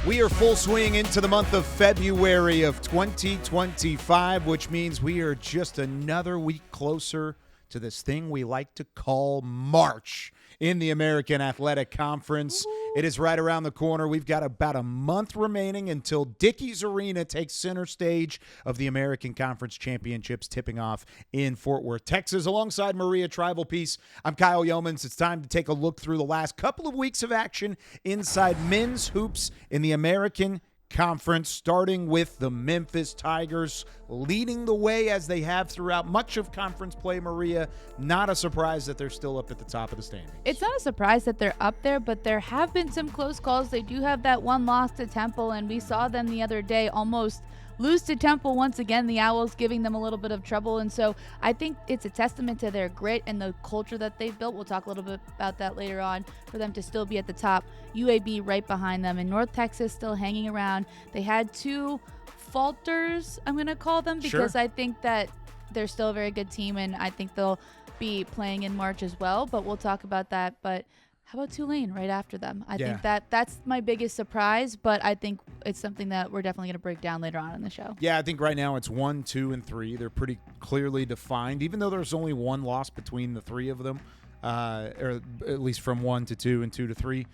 We are full swing into the month of February of 2025, which means we are just another week closer to this thing we like to call March in the American Athletic Conference. It is right around the corner. We've got about a month remaining until Dickies Arena takes center stage of the American Conference Championships, tipping off in Fort Worth, Texas. Alongside Maria Trivelpiece, I'm Kyle Youmans. It's time to take a look through the last couple of weeks of action inside men's hoops in the American Conference, starting with the Memphis Tigers leading the way as they have throughout much of conference play. Maria, not a surprise that they're still up at the top of the standings. It's not a surprise that they're up there, but there have been some close calls. They do have that one loss to Temple, and we saw them the other day almost lose to Temple once again, the Owls giving them a little bit of trouble. And so I think it's a testament to their grit and the culture that they've built. We'll talk a little bit about that later on, for them to still be at the top. UAB right behind them, and North Texas still hanging around. They had two falters, I'm going to call them, because Sure. I think that they're still a very good team, and I think they'll be playing in March as well, but we'll talk about that. But how about Tulane right after them? I think that's my biggest surprise, but I think it's something that we're definitely going to break down later on in the show. Yeah, I think right now it's 1, 2, and 3. They're pretty clearly defined, even though there's only one loss between the three of them, or at least from 1 to 2 and 2 to 3.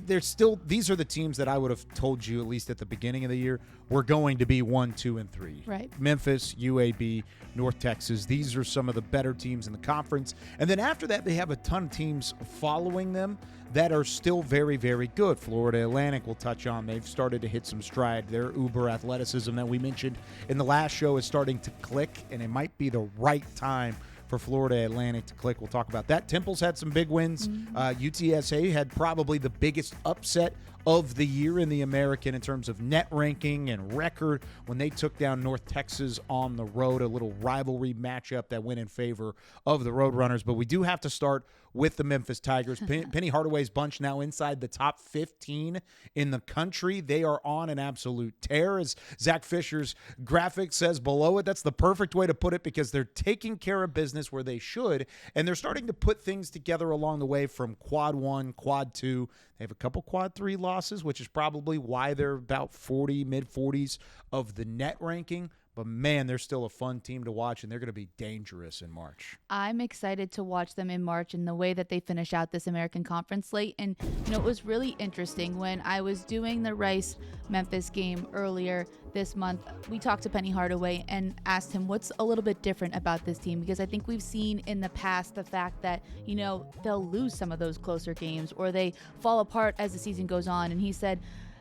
These are the teams that I would have told you, at least at the beginning of the year, were going to be 1, 2, and 3. Right. Memphis, UAB, North Texas. These are some of the better teams in the conference. And then after that, they have a ton of teams following them that are still very, very good. Florida Atlantic we'll touch on. They've started to hit some stride. Their uber athleticism that we mentioned in the last show is starting to click, and it might be the right time for Florida Atlantic to click. We'll talk about that. Temple's had some big wins. UTSA had probably the biggest upset of the year in the American in terms of net ranking and record when they took down North Texas on the road, a little rivalry matchup that went in favor of the Roadrunners. But we do have to start with the Memphis Tigers. Penny Hardaway's bunch now inside the top 15 in the country. They are on an absolute tear, as Zach Fisher's graphic says below it. That's the perfect way to put it, because they're taking care of business where they should, and they're starting to put things together along the way from quad 1, quad 2. They have a couple quad 3 losses, which is probably why they're about 40, mid-40s of the net ranking. But, man, they're still a fun team to watch, and they're going to be dangerous in March. I'm excited to watch them in March and the way that they finish out this American Conference slate. And, it was really interesting when I was doing the Rice-Memphis game earlier this month. We talked to Penny Hardaway and asked him what's a little bit different about this team, because I think we've seen in the past the fact that, they'll lose some of those closer games or they fall apart as the season goes on. And he said,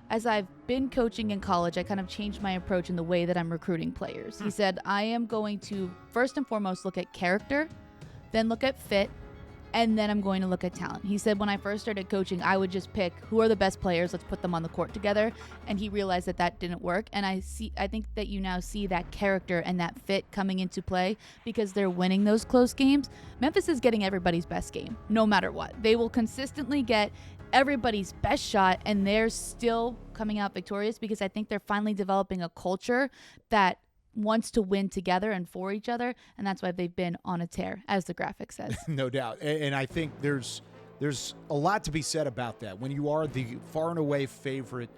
as I've been coaching in college, I kind of changed my approach in the way that I'm recruiting players. He said, I am going to first and foremost look at character, then look at fit, and then I'm going to look at talent. He said, when I first started coaching, I would just pick who are the best players, let's put them on the court together. And he realized that didn't work. And I think that you now see that character and that fit coming into play because they're winning those close games. Memphis is getting everybody's best game, no matter what. They will consistently get everybody's best shot, and they're still coming out victorious because I think they're finally developing a culture that wants to win together and for each other, and that's why they've been on a tear, as the graphic says. No doubt. And I think there's a lot to be said about that. When you are the far and away favorite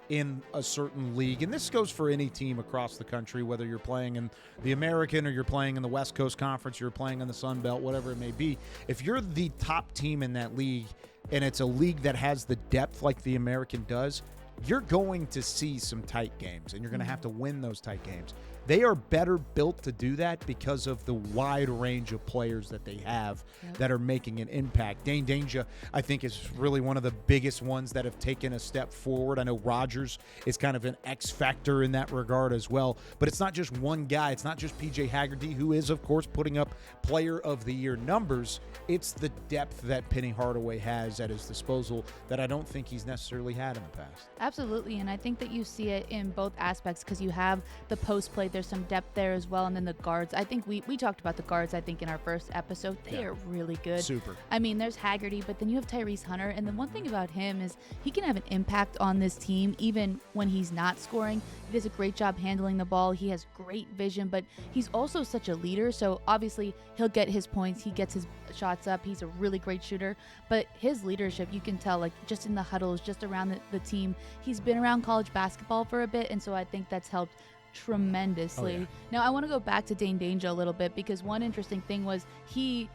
in a certain league, and this goes for any team across the country, whether you're playing in the American or you're playing in the West Coast Conference, you're playing in the Sun Belt, whatever it may be, if you're the top team in that league and it's a league that has the depth like the American does, you're going to see some tight games, and you're going to have to win those tight games. They are better built to do that because of the wide range of players that they have that are making an impact. Dane Danger, I think, is really one of the biggest ones that have taken a step forward. I know Rogers is kind of an X factor in that regard as well. But it's not just one guy. It's not just PJ Haggerty, who is, of course, putting up Player of the Year numbers. It's the depth that Penny Hardaway has at his disposal that I don't think he's necessarily had in the past. Absolutely, and I think that you see it in both aspects because you have the post play There's some depth there as well. And then the guards. I think we talked about the guards, I think, in our first episode. They are really good. Super. I mean, there's Haggerty, but then you have Tyrese Hunter. And the one thing about him is he can have an impact on this team even when he's not scoring. He does a great job handling the ball. He has great vision, but he's also such a leader. So obviously he'll get his points. He gets his shots up. He's a really great shooter. But his leadership, you can tell, like just in the huddles, just around the team. He's been around college basketball for a bit, and so I think that's helped tremendously. Oh, yeah. Now I want to go back to Dane Danger a little bit, because one interesting thing was he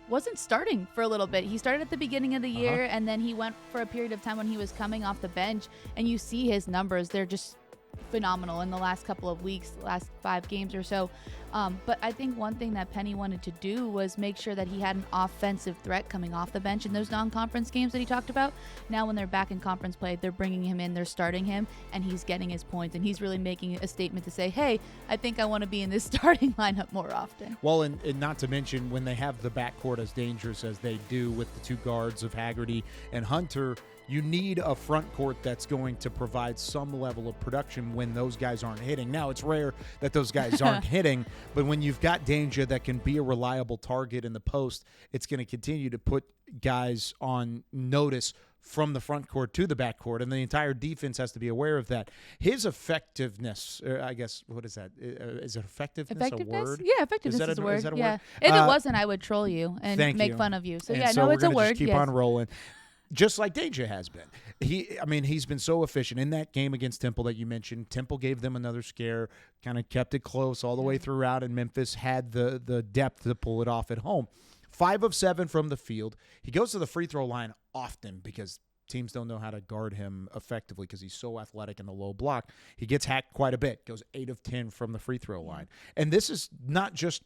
wasn't starting for a little bit. He started at the beginning of the year, and then he went for a period of time when he was coming off the bench, and you see his numbers. They're just phenomenal in the last couple of weeks, the last 5 games or so. But I think one thing that Penny wanted to do was make sure that he had an offensive threat coming off the bench in those non-conference games that he talked about. Now when they're back in conference play, they're bringing him in, they're starting him, and he's getting his points, and he's really making a statement to say, hey, I think I want to be in this starting lineup more often. Well, and not to mention when they have the backcourt as dangerous as they do with the 2 guards of Haggerty and Hunter, you need a front court that's going to provide some level of production when those guys aren't hitting. Now, it's rare that those guys aren't hitting, but when you've got Danger that can be a reliable target in the post, it's going to continue to put guys on notice from the front court to the back court, and the entire defense has to be aware of that. His effectiveness, I guess, what is that? Is it effectiveness a word? Yeah, effectiveness is a word. Is that a yeah. word? If it wasn't, I would troll you and make you. fun of you. So, and yeah, so no, we're it's a gonna word. Just keep yes. on rolling. Just like Deja has been. He's been so efficient in that game against Temple that you mentioned. Temple gave them another scare, kind of kept it close all the way throughout, and Memphis had the depth to pull it off at home. 5 of 7 from the field. He goes to the free throw line often because teams don't know how to guard him effectively because he's so athletic in the low block. He gets hacked quite a bit, goes 8 of 10 from the free throw line. And this is not just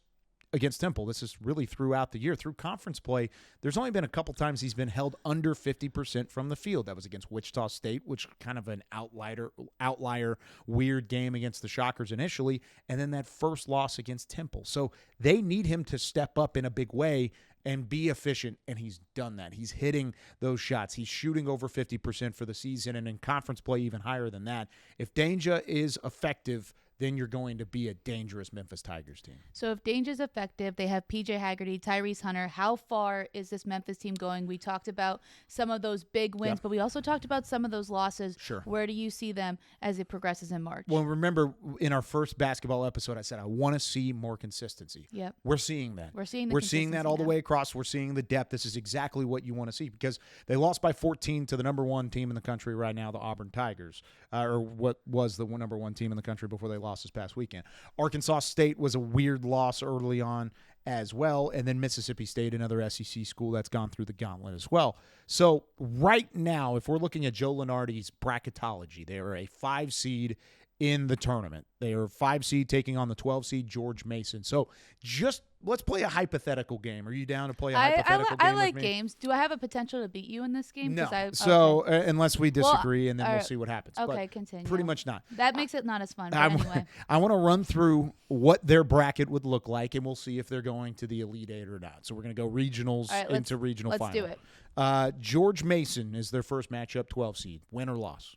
against Temple. This is really throughout the year. Through conference play, there's only been a couple times he's been held under 50% from the field. That was against Wichita State, which kind of an outlier, weird game against the Shockers initially, and then that first loss against Temple. So they need him to step up in a big way and be efficient, and he's done that. He's hitting those shots. He's shooting over 50% for the season, and in conference play even higher than that. If Danger is effective, then you're going to be a dangerous Memphis Tigers team. So if Danger's effective, they have PJ Haggerty, Tyrese Hunter. How far is this Memphis team going? We talked about some of those big wins, but we also talked about some of those losses. Sure. Where do you see them as it progresses in March? Well, remember in our first basketball episode, I said I want to see more consistency. Yep. We're seeing that. We're seeing that all the way across. We're seeing the depth. This is exactly what you want to see because they lost by 14 to the number 1 team in the country right now, the Auburn Tigers, or what was the number 1 team in the country before they lost this past weekend. Arkansas State was a weird loss early on as well, and then Mississippi State, another SEC school that's gone through the gauntlet as well. So right now, if we're looking at Joe Lunardi's bracketology, they are a 5 seed in the tournament. They are 5 seed taking on the 12 seed George Mason. So just let's play a hypothetical game. Are you down to play a hypothetical game? I like with me? games. Do I have a potential to beat you in this game? No. Okay. Unless we disagree, and then we'll see what happens. Okay, but continue. Pretty much not. That makes it not as fun. But anyway, I want to run through what their bracket would look like, and we'll see if they're going to the Elite Eight or not. So we're going to go regionals into regional final. Let's do it. George Mason is their first matchup, 12 seed. Win or loss?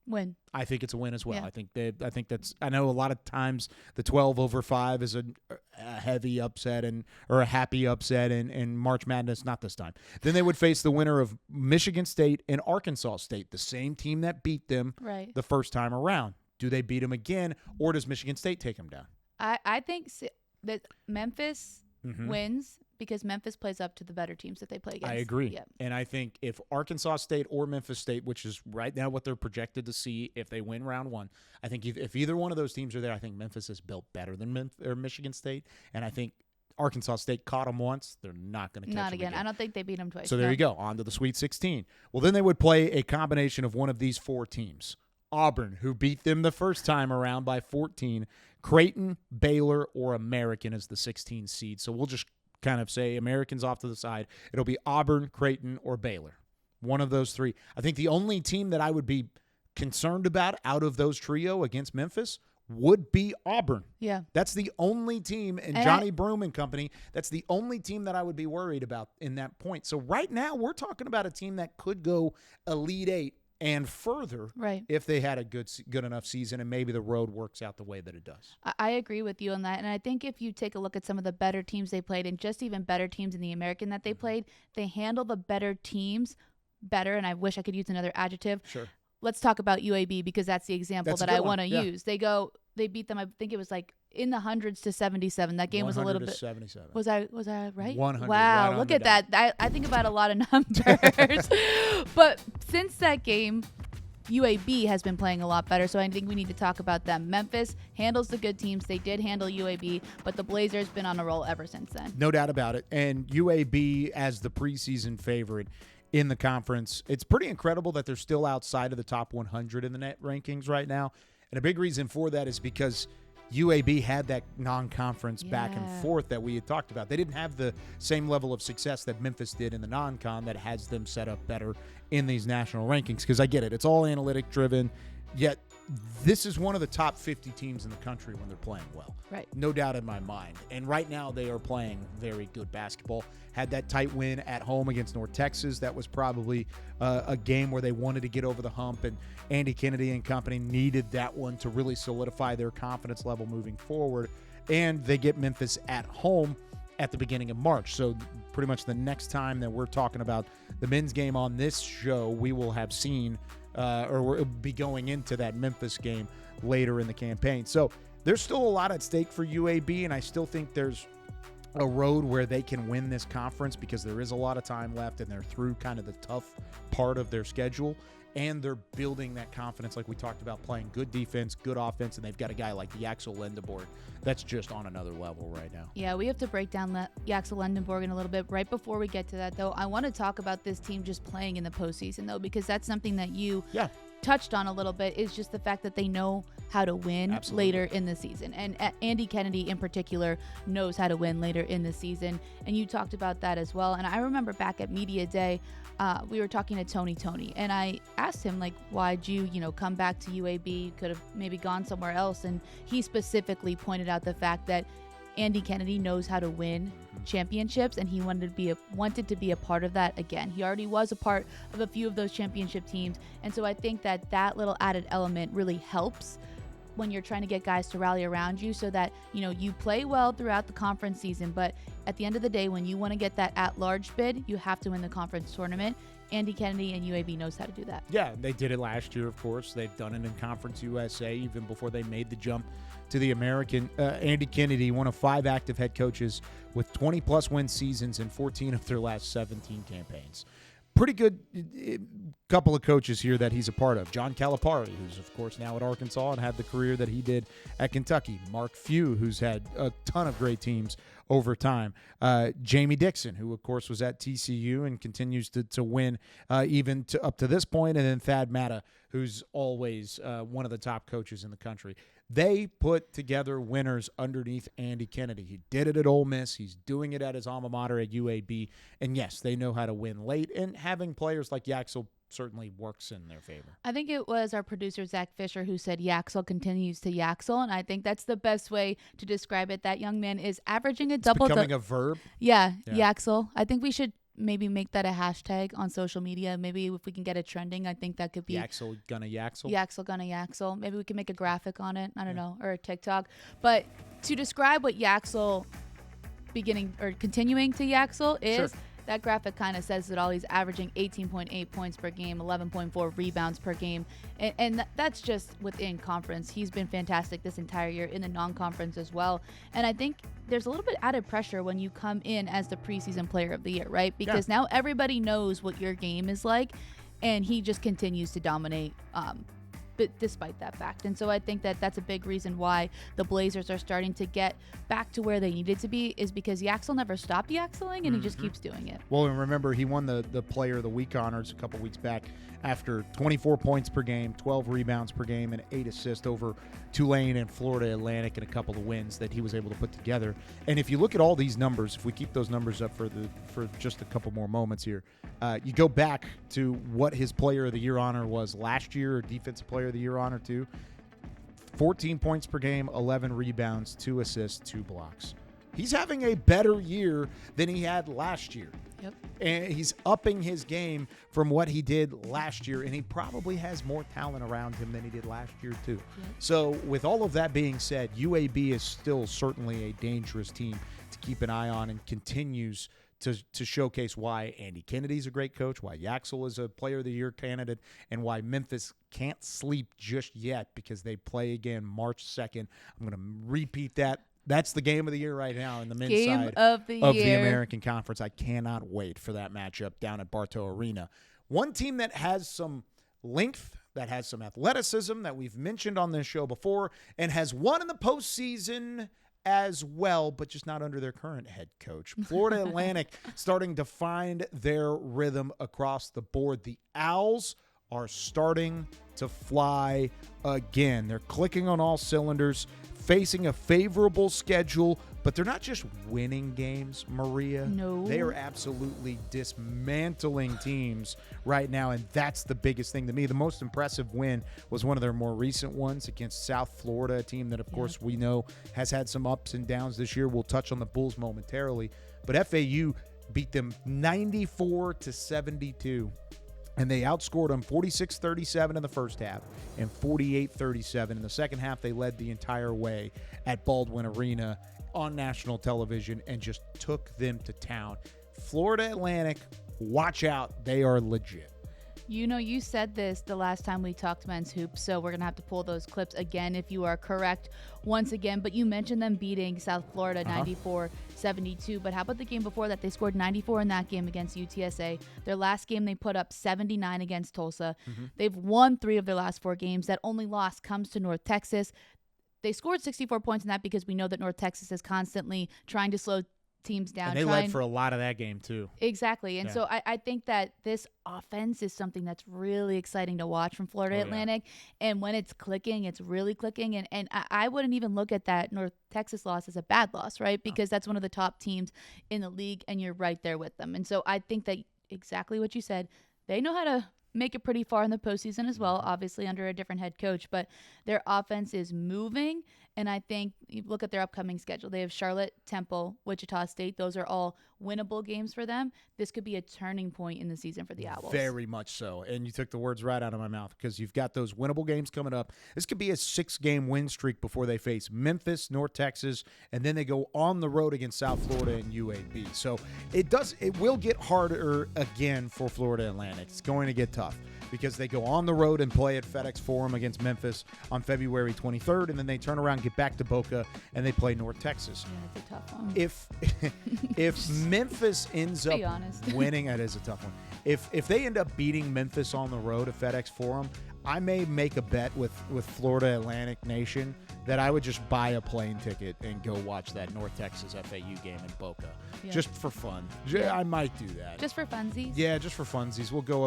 Win. I think it's a win as well. Yeah. I think that's. I know a lot of times the 12/5 is a heavy upset or a happy upset in March Madness. Not this time. Then they would face the winner of Michigan State and Arkansas State, the same team that beat them the first time around. Do they beat them again, or does Michigan State take them down? I think that Memphis wins because Memphis plays up to the better teams that they play against. I agree. Yep. And I think if Arkansas State or Memphis State, which is right now what they're projected to see if they win round 1, I think if either one of those teams are there, I think Memphis is built better than Michigan State. And I think Arkansas State caught them once. They're not going to catch them again. I don't think they beat them twice. So there you go. On to the Sweet 16. Well, then they would play a combination of one of these 4 teams. Auburn, who beat them the first time around by 14. Creighton, Baylor, or American as the 16 seed. So we'll just kind of say Americans off to the side. It'll be Auburn, Creighton, or Baylor. One of those 3. I think the only team that I would be concerned about out of those trio against Memphis would be Auburn. Yeah. That's the only team, and Johnny Broome and company, that's the only team that I would be worried about in that point. So right now we're talking about a team that could go Elite Eight and further Right. if they had a good enough season and maybe the road works out the way that it does. I agree with you on that. And I think if you take a look at some of the better teams they played and just even better teams in the American that they played, they handle the better teams better. And I wish I could use another adjective. Sure. Let's talk about UAB because that's the example That's a that good I one. want to Yeah. use. They beat them. I think it was like in the hundreds to 77. That game was a little bit. 177. Was I right? 100. Wow, Right on look the at that. I think about a lot of numbers. But since that game, UAB has been playing a lot better, so I think we need to talk about them. Memphis handles the good teams. They did handle UAB, but the Blazers been on a roll ever since then. No doubt about it. And UAB as the preseason favorite in the conference, it's pretty incredible that they're still outside of the top 100 in the net rankings right now. And a big reason for that is because UAB had that non-conference back and forth that we had talked about. They didn't have the same level of success that Memphis did in the non-con that has them set up better in these national rankings. Because I get it. It's all analytic driven, yet this is one of the top 50 teams in the country when they're playing well. Right. No doubt in my mind. And right now they are playing very good basketball. Had that tight win at home against North Texas. That was probably a game where they wanted to get over the hump, and Andy Kennedy and company needed that one to really solidify their confidence level moving forward. And they get Memphis at home at the beginning of March. So pretty much the next time that we're talking about the men's game on this show, we will have seen or we'll be going into that Memphis game later in the campaign. So there's still a lot at stake for UAB, and I still think there's a road where they can win this conference because there is a lot of time left and they're through kind of the tough part of their schedule, and they're building that confidence like we talked about, playing good defense, good offense, and they've got a guy like Yaxel Lendeborg that's just on another level right now. Yeah, we have to break down Yaxel Lendeborg in a little bit. Right before we get to that, though, I want to talk about this team just playing in the postseason, though, because that's something that you touched on a little bit, is just the fact that they know how to win later in the season. And Andy Kennedy in particular knows how to win later in the season. And you talked about that as well. And I remember back at Media Day, we were talking to Tony, and I asked him, like, why'd you come back to UAB? You could have maybe gone somewhere else. And he specifically pointed out the fact that Andy Kennedy knows how to win championships, and he wanted to be a part of that again. He already was a part of a few of those championship teams, and so I think that little added element really helps when you're trying to get guys to rally around you, so that you play well throughout the conference season, but at the end of the day, when you want to get that at-large bid, you have to win the conference tournament. Andy Kennedy and UAB knows how to do that. Yeah, they did it last year, of course. They've done it in Conference USA even before they made the jump to the American. Andy Kennedy, one of 5 active head coaches with 20-plus win seasons in 14 of their last 17 campaigns. Pretty good couple of coaches here that he's a part of. John Calipari, who's, of course, now at Arkansas and had the career that he did at Kentucky. Mark Few, who's had a ton of great teams over time. Jamie Dixon, who, of course, was at TCU and continues to win even up to this point. And then Thad Matta, who's always one of the top coaches in the country. They put together winners underneath Andy Kennedy. He did it at Ole Miss. He's doing it at his alma mater at UAB. And, yes, they know how to win late. And having players like Yaxel certainly works in their favor. I think it was our producer, Zach Fisher, who said Yaxel continues to Yaxel. And I think that's the best way to describe it. That young man is averaging a double. It's becoming a verb. Yeah, Yaxel. I think we should maybe make that a hashtag on social media. Maybe if we can get it trending, I think that could be Yaxel gonna Yaxel. Yaxel gonna Yaxel. Maybe we can make a graphic on it. I don't know, or a TikTok. But to describe what Yaxel beginning or continuing to Yaxel is, that graphic kind of says it all. He's averaging 18.8 points per game, 11.4 rebounds per game. And that's just within conference. He's been fantastic this entire year in the non-conference as well. And I think there's a little bit added pressure when you come in as the preseason player of the year, right? Because now everybody knows what your game is like, and he just continues to dominate but despite that fact. And so I think that's a big reason why the Blazers are starting to get back to where they needed to be, is because Yaxel never stopped Yaxeling, and he just keeps doing it. Well, and remember, he won the Player of the Week honors a couple weeks back after 24 points per game, 12 rebounds per game, and 8 assists over Tulane and Florida Atlantic, and a couple of wins that he was able to put together. And if you look at all these numbers, if we keep those numbers up for just a couple more moments here, you go back to what his Player of the Year honor was last year, or Defensive Player of the Year honor too. 14 points per game, 11 rebounds, 2 assists, 2 blocks. He's having a better year than he had last year. Yep. And he's upping his game from what he did last year, and he probably has more talent around him than he did last year too. Yep. So with all of that being said, UAB is still certainly a dangerous team to keep an eye on and continues to showcase why Andy Kennedy's a great coach, why Yaxel is a Player of the Year candidate, and why Memphis can't sleep just yet because they play again March 2nd. I'm going to repeat that. That's the game of the year right now in the men's side of the American Conference. I cannot wait for that matchup down at Bartow Arena. One team that has some length, that has some athleticism that we've mentioned on this show before, and has won in the postseason as well, but just not under their current head coach. Florida Atlantic starting to find their rhythm across the board. The Owls are starting to fly again. They're clicking on all cylinders, facing a favorable schedule, but they're not just winning games, Maria. No. They are absolutely dismantling teams right now, and that's the biggest thing to me. The most impressive win was one of their more recent ones against South Florida, a team that, of course, we know has had some ups and downs this year. We'll touch on the Bulls momentarily, but FAU beat them 94-72. And they outscored them 46-37 in the first half and 48-37 in the second half. They led the entire way at Baldwin Arena on national television and just took them to town. Florida Atlantic, watch out. They are legit. You know, you said this the last time we talked men's hoops, so we're going to have to pull those clips again if you are correct once again. But you mentioned them beating South Florida 94-72. But how about the game before that? They scored 94 in that game against UTSA. Their last game, they put up 79 against Tulsa. They've won 3 of their last 4 games. That only loss comes to North Texas. They scored 64 points in that because we know that North Texas is constantly trying to slow teams down. And they led for a lot of that game too. Exactly. And so I think that this offense is something that's really exciting to watch from Florida Atlantic. And when it's clicking, it's really clicking. And I wouldn't even look at that North Texas loss as a bad loss, right? Because that's one of the top teams in the league and you're right there with them. And so I think that exactly what you said, they know how to make it pretty far in the postseason as well, obviously under a different head coach, but their offense is moving. And I think you look at their upcoming schedule. They have Charlotte, Temple, Wichita State. Those are all winnable games for them. This could be a turning point in the season for the Owls. Very much so. And you took the words right out of my mouth because you've got those winnable games coming up. This could be a 6-game win streak before they face Memphis, North Texas, and then they go on the road against South Florida and UAB. So it will get harder again for Florida Atlantic. It's going to get tough because they go on the road and play at FedEx Forum against Memphis on February 23rd, and then they turn around, get back to Boca, and they play North Texas. Yeah, it's a tough one. If Memphis ends up winning, that is a tough one. If they end up beating Memphis on the road at FedEx Forum, I may make a bet with Florida Atlantic Nation that I would just buy a plane ticket and go watch that North Texas FAU game in Boca. Yeah. Just for fun. Yeah. I might do that. Just for funsies? Yeah, just for funsies. We'll go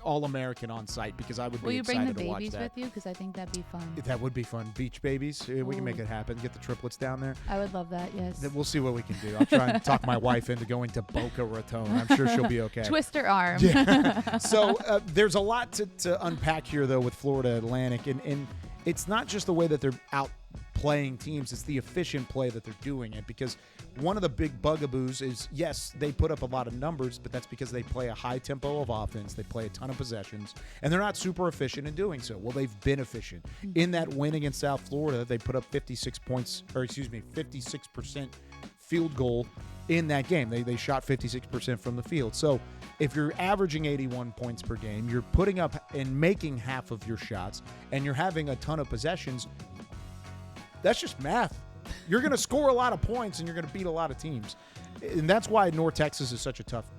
All-American on site because I would be excited to watch that. Will you bring the babies with you? Because I think that'd be fun. That would be fun. Beach babies. Ooh. We can make it happen. Get the triplets down there. I would love that, yes. Then we'll see what we can do. I'll try and talk my wife into going to Boca Raton. I'm sure she'll be okay. Twist her arm. Yeah. So there's a lot to unpack here, though, with Florida Atlantic. And it's not just the way that they're out playing teams, it's the efficient play that they're doing it, because one of the big bugaboos is, yes, they put up a lot of numbers, but that's because they play a high tempo of offense, they play a ton of possessions, and they're not super efficient in doing so. Well, they've been efficient. In that win against South Florida, they put up 56% field goal in that game. They shot 56% from the field. So if you're averaging 81 points per game, you're putting up and making half of your shots, and you're having a ton of possessions, that's just math. You're going to score a lot of points, and you're going to beat a lot of teams. And that's why North Texas is such a tough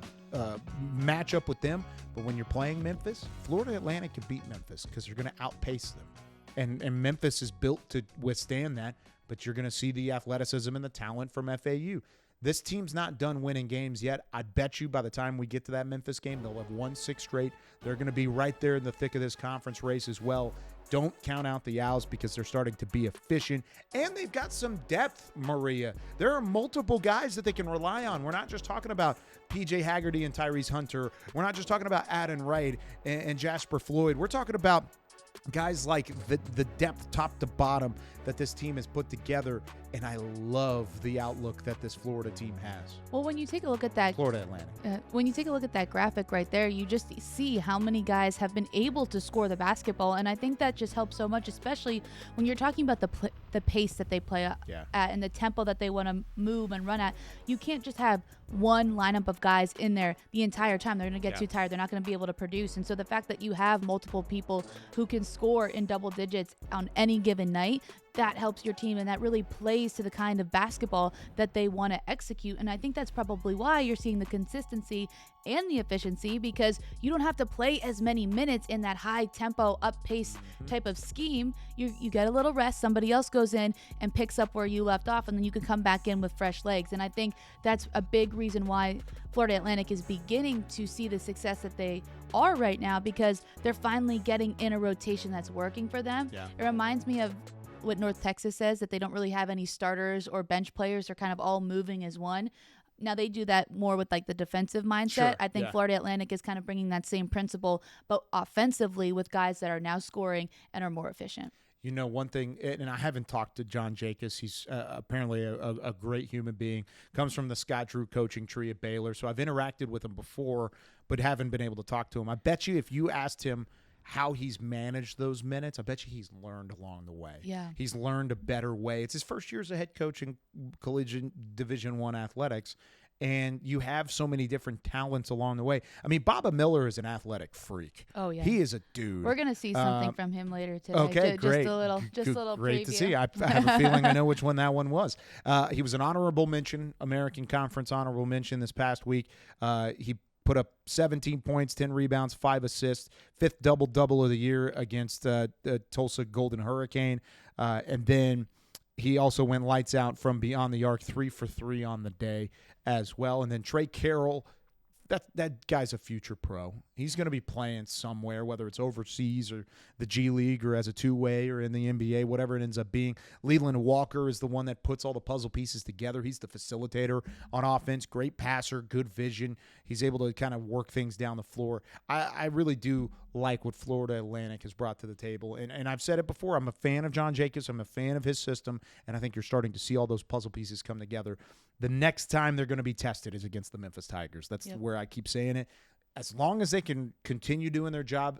matchup with them. But when you're playing Memphis, Florida Atlantic can beat Memphis because you're going to outpace them. And Memphis is built to withstand that, but you're going to see the athleticism and the talent from FAU. This team's not done winning games yet. I bet you by the time we get to that Memphis game, they'll have won 6 straight. They're going to be right there in the thick of this conference race as well. Don't count out the Owls because they're starting to be efficient. And they've got some depth, Maria. There are multiple guys that they can rely on. We're not just talking about P.J. Haggerty and Tyrese Hunter. We're not just talking about Adden Wright and Jasper Floyd. We're talking about guys like the depth top to bottom that this team has put together and I love the outlook that this Florida team has. Well, when you take a look at that Florida Atlantic. when you take a look at that graphic right there, you just see how many guys have been able to score the basketball, and I think that just helps so much, especially when you're talking about the pace that they play at and the tempo that they want to move and run at. You can't just have one lineup of guys in there the entire time. They're going to get too tired. They're not going to be able to produce. And so the fact that you have multiple people who can score in double digits on any given night, that helps your team, and that really plays to the kind of basketball that they want to execute. And I think that's probably why you're seeing the consistency and the efficiency, because you don't have to play as many minutes in that high tempo, up pace type of scheme. You get a little rest, somebody else goes in and picks up where you left off, and then you can come back in with fresh legs. And I think that's a big reason why Florida Atlantic is beginning to see the success that they are right now, because they're finally getting in a rotation that's working for them. It reminds me of what North Texas says, that they don't really have any starters or bench players. They're kind of all moving as one. Now they do that more with like the defensive mindset. I think Florida Atlantic is kind of bringing that same principle, but offensively with guys that are now scoring and are more efficient. You know, one thing, and I haven't talked to John Jacobs. He's apparently a great human being. Comes from the Scott Drew coaching tree at Baylor. So I've interacted with him before, but haven't been able to talk to him. I bet you if you asked him how he's managed those minutes, I bet you he's learned along the way. He's learned a better way. It's his first year as a head coach in collegiate Division I athletics, and you have so many different talents along the way. I mean, Baba Miller is an athletic freak. Oh, yeah. He is a dude. We're going to see something from him later today. Okay, great. Just a little great preview. to see. I have a feeling I know which one that one was. He was an honorable mention, American Conference honorable mention this past week. He put up 17 points, 10 rebounds, 5 assists, 5th double-double of the year against the Tulsa Golden Hurricane. And then he also went lights out from beyond the arc, 3 for 3 on the day as well. And then Trey Carroll, that guy's a future pro. He's going to be playing somewhere, whether it's overseas or the G League or as a two-way or in the NBA, whatever it ends up being. Leland Walker is the one that puts all the puzzle pieces together. He's the facilitator on offense, great passer, good vision. He's able to kind of work things down the floor. I really do like what Florida Atlantic has brought to the table. And I've said it before, I'm a fan of John Jacobs. I'm a fan of his system, and I think you're starting to see all those puzzle pieces come together. The next time they're going to be tested is against the Memphis Tigers. That's where I keep saying it. As long as they can continue doing their job,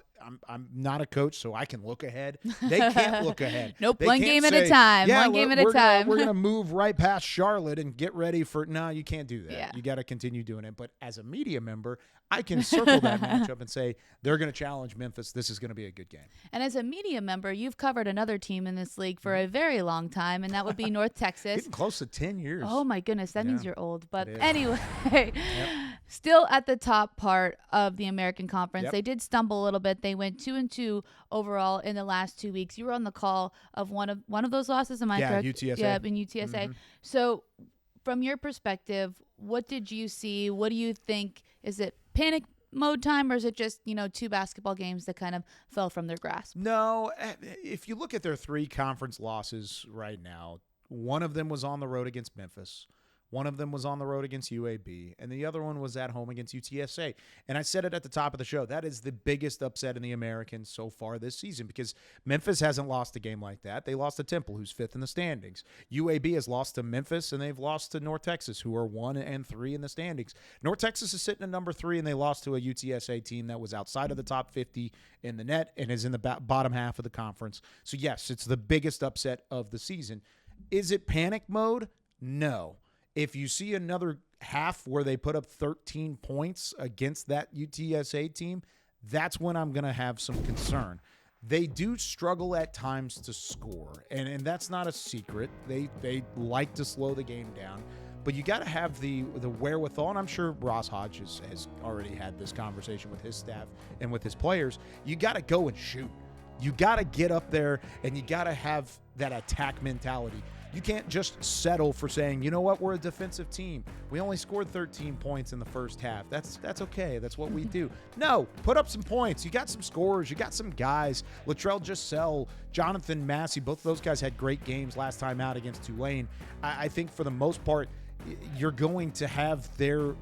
I'm not a coach, so I can look ahead. They can't look ahead. Nope, they one game at a time. One game at a time. We're going to move right past Charlotte and get ready for – no, you can't do that. Yeah. You got to continue doing it. But as a media member, I can circle that matchup and say they're going to challenge Memphis. This is going to be a good game. And as a media member, you've covered another team in this league for a very long time, and that would be North Texas. Getting close to 10 years. Oh, my goodness. That means you're old. But It is. anyway, still at the top part of the American Conference. They did stumble a little bit. They went 2-2 overall in the last 2 weeks. You were on the call of one of those losses, am I correct? UTSA. Yeah, in UTSA. So from your perspective, what did you see? What do you think? Is it panic mode time, or is it just, 2 basketball games that kind of fell from their grasp? No. If you look at their 3 conference losses right now, one of them was on the road against Memphis. One of them was on the road against UAB, and the other one was at home against UTSA. And I said it at the top of the show, that is the biggest upset in the American so far this season, because Memphis hasn't lost a game like that. They lost to Temple, who's 5th in the standings. UAB has lost to Memphis, and they've lost to North Texas, who are 1 and 3 in the standings. North Texas is sitting at number 3, and they lost to a UTSA team that was outside of the top 50 in the net and is in the bottom half of the conference. So, yes, it's the biggest upset of the season. Is it panic mode? No. If you see another half where they put up 13 points against that UTSA team, that's when I'm going to have some concern. They do struggle at times to score, and that's not a secret. They like to slow the game down, but you got to have the wherewithal, and I'm sure Ross Hodge has already had this conversation with his staff and with his players. You got to go and shoot. You got to get up there, and you got to have that attack mentality. You can't just settle for saying, you know what, we're a defensive team. We only scored 13 points in the first half. That's okay. That's what we do. No, put up some points. You got some scorers. You got some guys. Latrell Giselle, Jonathan Massey, both of those guys had great games last time out against Tulane. I think for the most part, you're going to have their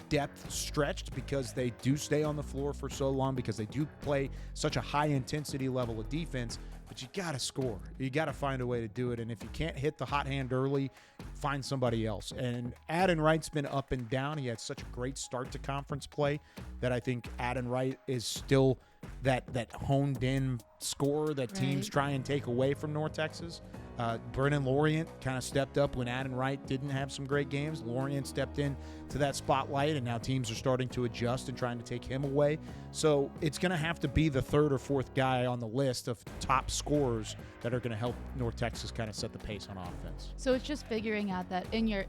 depth stretched because they do stay on the floor for so long, because they do play such a high intensity level of defense. But you got to score. You got to find a way to do it. And if you can't hit the hot hand early, find somebody else. And Adin Wright's been up and down. He had such a great start to conference play that I think Adin Wright is still that honed in scorer that teams try and take away from North Texas. Brennan Lorient kind of stepped up when Adin Wright didn't have some great games. Lorient stepped in to that spotlight, and now teams are starting to adjust and trying to take him away. So it's going to have to be the third or fourth guy on the list of top scorers that are going to help North Texas kind of set the pace on offense. So it's just figuring out that, in your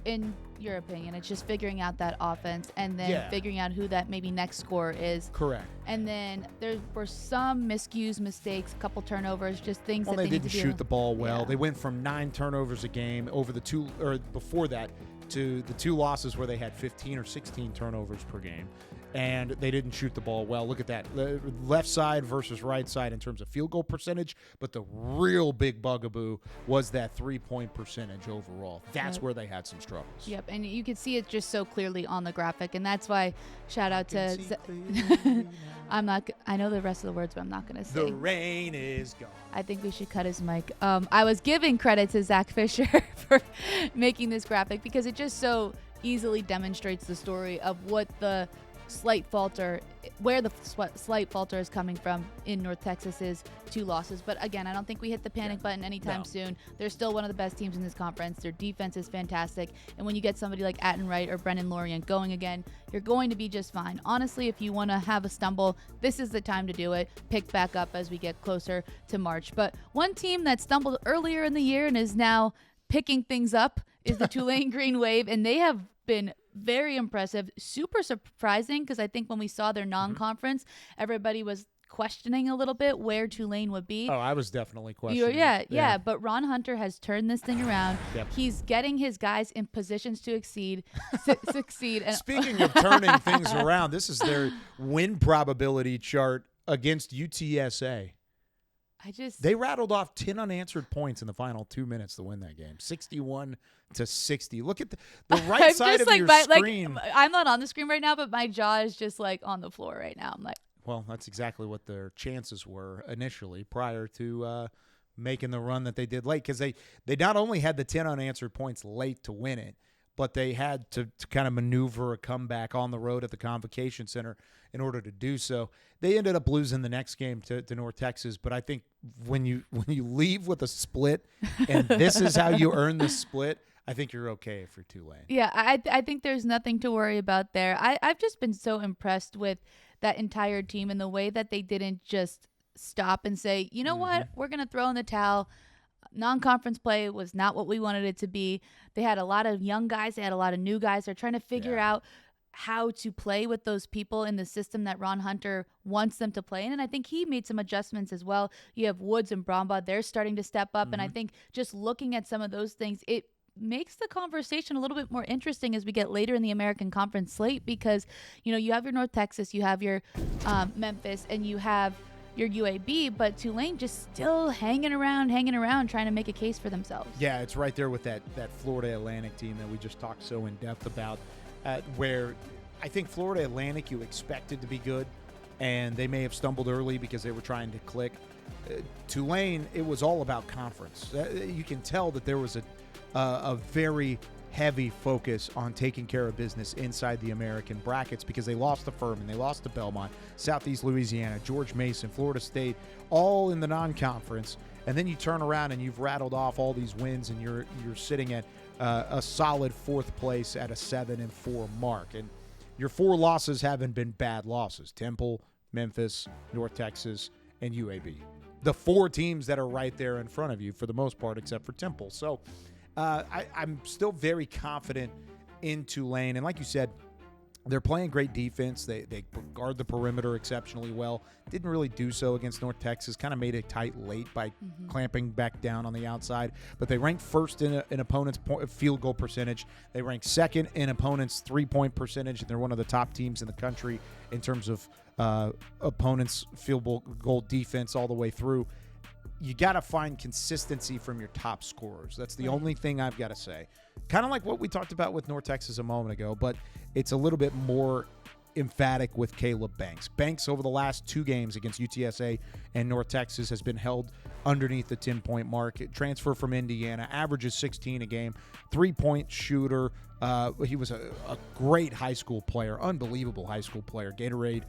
opinion, it's just figuring out that offense and then figuring out who that maybe next scorer is. Correct. And then there were some miscues, mistakes, a couple turnovers, just things that they need to do. didn't shoot the ball well. Yeah. They went from 9 turnovers a game over the two, or before that, to the 2 losses where they had 15 or 16 turnovers per game. And they didn't shoot the ball well. Look at that. The left side versus right side in terms of field goal percentage. But the real big bugaboo was that 3-point percentage overall. That's where they had some struggles. Yep, and you can see it just so clearly on the graphic. And that's why shout out to I know the rest of the words, but I'm not going to say. The rain is gone. I think we should cut his mic. I was giving credit to Zach Fisher for making this graphic because it just so easily demonstrates the story of what the slight falter, where the slight falter is coming from in North Texas's 2 losses. But again, I don't think we hit the panic button anytime soon. They're still one of the best teams in this conference. Their defense is fantastic. And when you get somebody like Adin Wright or Brennan Lorient going again, you're going to be just fine. Honestly, if you want to have a stumble, this is the time to do it. Pick back up as we get closer to March. But one team that stumbled earlier in the year and is now picking things up is the Tulane Green Wave, and they have been very impressive, super surprising, because I think when we saw their non-conference, everybody was questioning a little bit where Tulane would be. Oh, I was definitely questioning. Yeah. But Ron Hunter has turned this thing around. Yep. He's getting his guys in positions to succeed. And speaking of turning things around, this is their win probability chart against UTSA. They rattled off 10 unanswered points in the final 2 minutes to win that game, 61-60. Look at the right side of your screen. I'm not on the screen right now, but my jaw is just like on the floor right now. I'm like, well, that's exactly what their chances were initially prior to making the run that they did late, because they not only had the 10 unanswered points late to win it, but they had to kind of maneuver a comeback on the road at the Convocation Center in order to do so. They ended up losing the next game to North Texas, but I think when you leave with a split, and this is how you earn the split, I think you're okay for Tulane. Yeah, I think there's nothing to worry about there. I've just been so impressed with that entire team and the way that they didn't just stop and say, you know what, we're going to throw in the towel. Non-conference play was not what we wanted it to be. They had a lot of young guys. They had a lot of new guys. They're trying to figure out how to play with those people in the system that Ron Hunter wants them to play in. And I think he made some adjustments as well. You have Woods and Brombaugh. They're starting to step up. And I think just looking at some of those things, it makes the conversation a little bit more interesting as we get later in the American Conference slate, because, you know, you have your North Texas, you have your Memphis, and you have your UAB, but Tulane just still hanging around, trying to make a case for themselves. Yeah, it's right there with that Florida Atlantic team that we just talked so in depth about, where I think Florida Atlantic you expected to be good, and they may have stumbled early because they were trying to click. Tulane, it was all about conference. You can tell that there was a very heavy focus on taking care of business inside the American brackets, because they lost to Furman, they lost to Belmont, Southeast Louisiana, George Mason, Florida State, all in the non-conference. And then you turn around and you've rattled off all these wins, and you're sitting at a solid 4th place at a 7-4 mark. And your 4 losses haven't been bad losses: Temple, Memphis, North Texas, and UAB. The 4 teams that are right there in front of you for the most part, except for Temple. So I'm still very confident in Tulane. And like you said, they're playing great defense. They guard the perimeter exceptionally well. Didn't really do so against North Texas. Kind of made it tight late by clamping back down on the outside. But they ranked first in opponents' field goal percentage. They ranked second in opponents' 3-point percentage. And they're one of the top teams in the country in terms of opponents' field goal defense all the way through. you got to find consistency from your top scorers. That's the only thing I've got to say. Kind of like what we talked about with North Texas a moment ago, but it's a little bit more emphatic with Caleb Banks. Banks, over the last 2 games against UTSA and North Texas, has been held underneath the 10-point mark. Transfer from Indiana, averages 16 a game, 3-point shooter. He was a great high school player, unbelievable high school player. Gatorade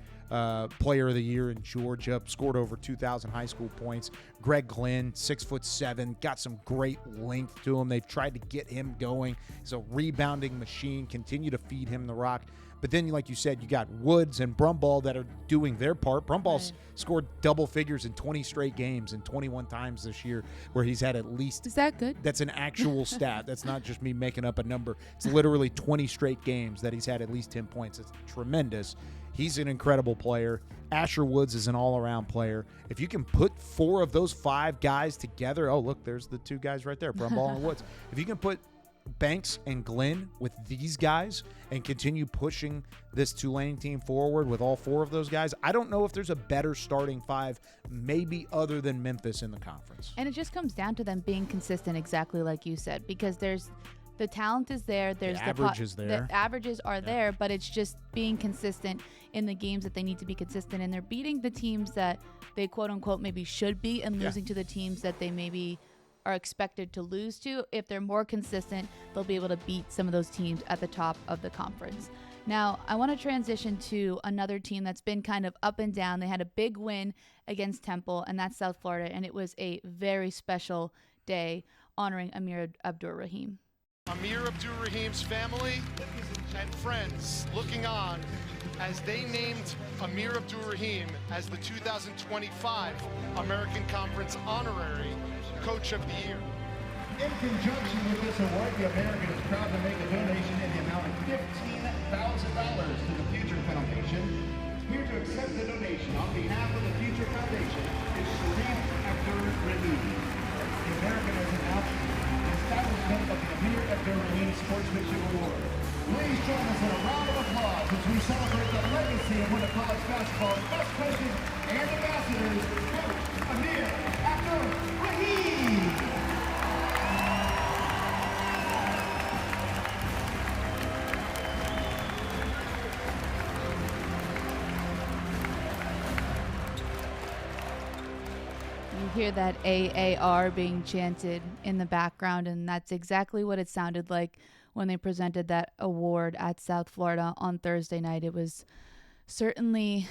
Player of the Year in Georgia, scored over 2,000 high school points. Greg Glenn, 6'7", got some great length to him. They've tried to get him going. He's a rebounding machine. Continue to feed him the rock. But then, like you said, you got Woods and Brumball that are doing their part. Brumball's scored double figures in 20 straight games and 21 times this year where he's had at least. Is that good? That's an actual stat. That's not just me making up a number. It's literally 20 straight games that he's had at least 10 points. It's tremendous. He's an incredible player. Asher Woods is an all-around player. If you can put 4 of those 5 guys together, oh, look, there's the 2 guys right there, Brumball and Woods. If you can put Banks and Glenn with these guys and continue pushing this Tulane team forward with all 4 of those guys, I don't know if there's a better starting 5, maybe other than Memphis in the conference. And it just comes down to them being consistent, exactly like you said, because there's the talent is there. There's the average is there. The averages are there, but it's just being consistent in the games that they need to be consistent in. They're beating the teams that they quote unquote maybe should be and losing to the teams that they maybe are expected to lose to. If they're more consistent, they'll be able to beat some of those teams at the top of the conference. Now, I want to transition to another team that's been kind of up and down. They had a big win against Temple, and that's South Florida, and it was a very special day honoring Amir Abdur-Rahim. Amir Abdur-Rahim's family and friends looking on as they named Amir Abdur-Rahim as the 2025 American Conference Honorary Coach of the Year. In conjunction with this award, the American is proud to make a donation in the amount of $15,000 to the Future Foundation. Here to accept the donation on behalf of the Future Foundation is Sharif Abdur-Rahim. The American has announced the establishment of the Amir Abdur-Rahim Sportsmanship Award. Please join us in a round of applause as we celebrate the legacy of one of college basketball's best coaches and ambassadors, Coach Amir Abdur-Rahim. You hear that AAR being chanted in the background, and that's exactly what it sounded like when they presented that award at South Florida on Thursday night. It was certainly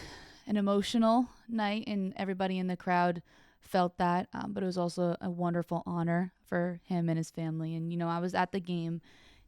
an emotional night, and everybody in the crowd felt that, but it was also a wonderful honor for him and his family. And, you know, I was at the game,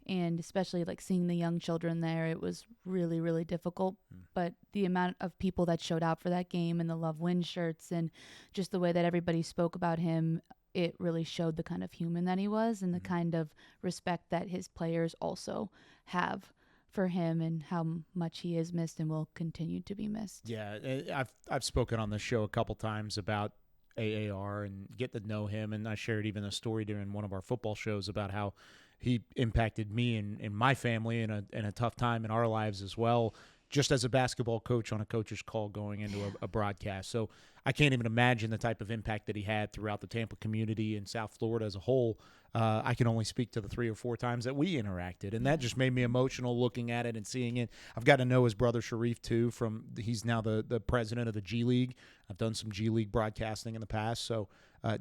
and especially like seeing the young children there, it was really, really difficult. But the amount of people that showed out for that game and the Love Win shirts and just the way that everybody spoke about him, it really showed the kind of human that he was and the kind of respect that his players also have for him and how much he is missed and will continue to be missed. Yeah, I've spoken on this show a couple times about AAR and get to know him, and I shared even a story during one of our football shows about how he impacted me and my family in a tough time in our lives as well, just as a basketball coach on a coach's call going into a broadcast. So I can't even imagine the type of impact that he had throughout the Tampa community and South Florida as a whole. I can only speak to the 3 or 4 times that we interacted, and that just made me emotional looking at it and seeing it. I've got to know his brother Sharif too. He's now the president of the G League. I've done some G League broadcasting in the past, so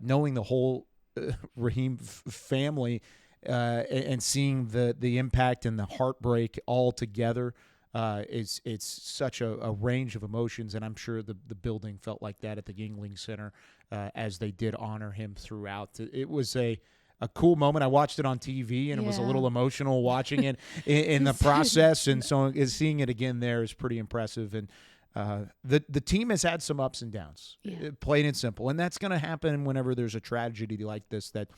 knowing the whole Rahim family and seeing the impact and the heartbreak all together. It's such a range of emotions, and I'm sure the building felt like that at the Yingling Center as they did honor him throughout. It was a cool moment. I watched it on TV, and it was a little emotional watching it in the process, and so seeing it again there is pretty impressive. And the team has had some ups and downs, plain and simple, and that's going to happen whenever there's a tragedy like this that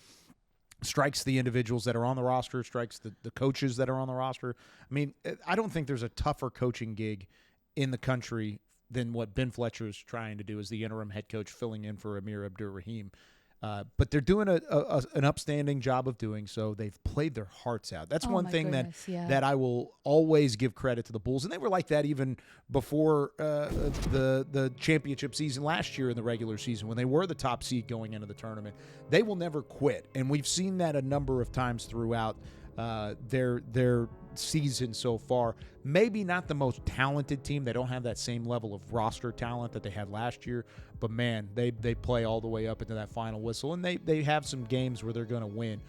strikes the individuals that are on the roster, strikes the coaches that are on the roster. I mean, I don't think there's a tougher coaching gig in the country than what Ben Fletcher is trying to do as the interim head coach filling in for Amir Abdur-Rahim. But they're doing an upstanding job of doing so. They've played their hearts out. That's one thing that I will always give credit to the Bulls. And they were like that even before the championship season last year in the regular season when they were the top seed going into the tournament. They will never quit. And we've seen that a number of times throughout their season so far. Maybe not the most talented team. They don't have that same level of roster talent that they had last year. But, man, they play all the way up into that final whistle. And they have some games where they're going to win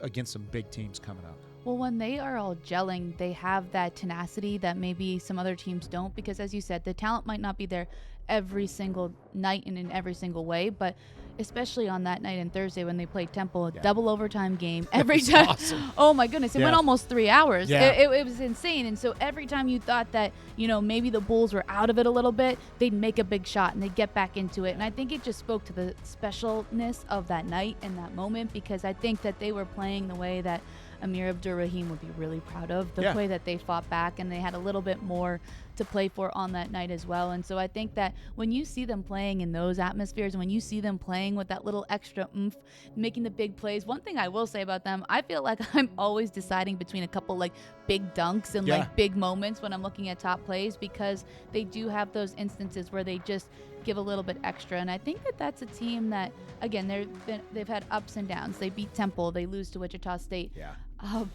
against some big teams coming up. Well, when they are all gelling, they have that tenacity that maybe some other teams don't. Because, as you said, the talent might not be there every single night and in every single way. But especially on that night and Thursday when they played Temple, a double overtime game every time. Awesome. Oh my goodness, it went almost 3 hours. Yeah. It was insane. And so every time you thought that, maybe the Bulls were out of it a little bit, they'd make a big shot and they'd get back into it. And I think it just spoke to the specialness of that night and that moment, because I think that they were playing the way that Amir Abdur-Rahim would be really proud of, the way that they fought back, and they had a little bit more to play for on that night as well. And so I think that when you see them playing in those atmospheres, and when you see them playing with that little extra oomph, making the big plays, one thing I will say about them, I feel like I'm always deciding between a couple like big dunks and like big moments when I'm looking at top plays, because they do have those instances where they just give a little bit extra. And I think that that's a team that, again, they've had ups and downs. They beat Temple, they lose to Wichita State.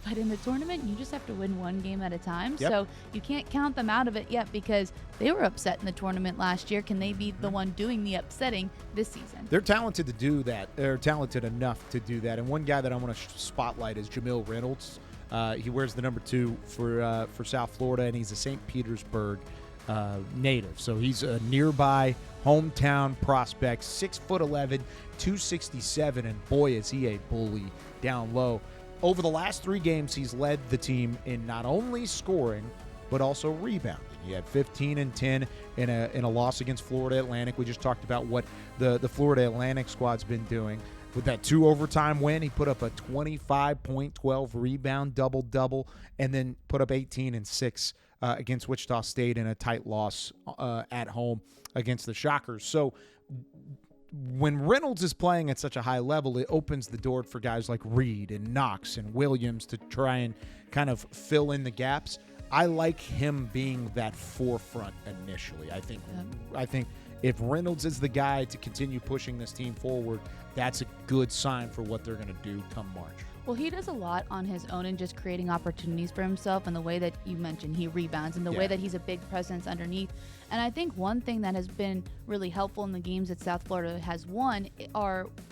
But in the tournament, you just have to win one game at a time. So you can't count them out of it yet, because they were upset in the tournament last year. Can they be the one doing the upsetting this season? They're talented to do that. They're talented enough to do that. And one guy that I want to spotlight is Jamal Reynolds. He wears the number 2 for South Florida, and he's a St. Petersburg native. So he's a nearby hometown prospect, 6'11", 267, and boy, is he a bully down low. Over the last 3 games, he's led the team in not only scoring, but also rebounding. He had 15 and 10 in a loss against Florida Atlantic. We just talked about what the Florida Atlantic squad's been doing. With that 2 overtime win, he put up a 25-point, 12 rebound double-double, and then put up 18 and 6 against Wichita State in a tight loss at home against the Shockers. So when Reynolds is playing at such a high level, it opens the door for guys like Reed and Knox and Williams to try and kind of fill in the gaps. I like him being that forefront initially. I think if Reynolds is the guy to continue pushing this team forward, that's a good sign for what they're going to do come March. Well, he does a lot on his own and just creating opportunities for himself, and the way that you mentioned he rebounds and the way that he's a big presence underneath. And I think one thing that has been really helpful in the games that South Florida has won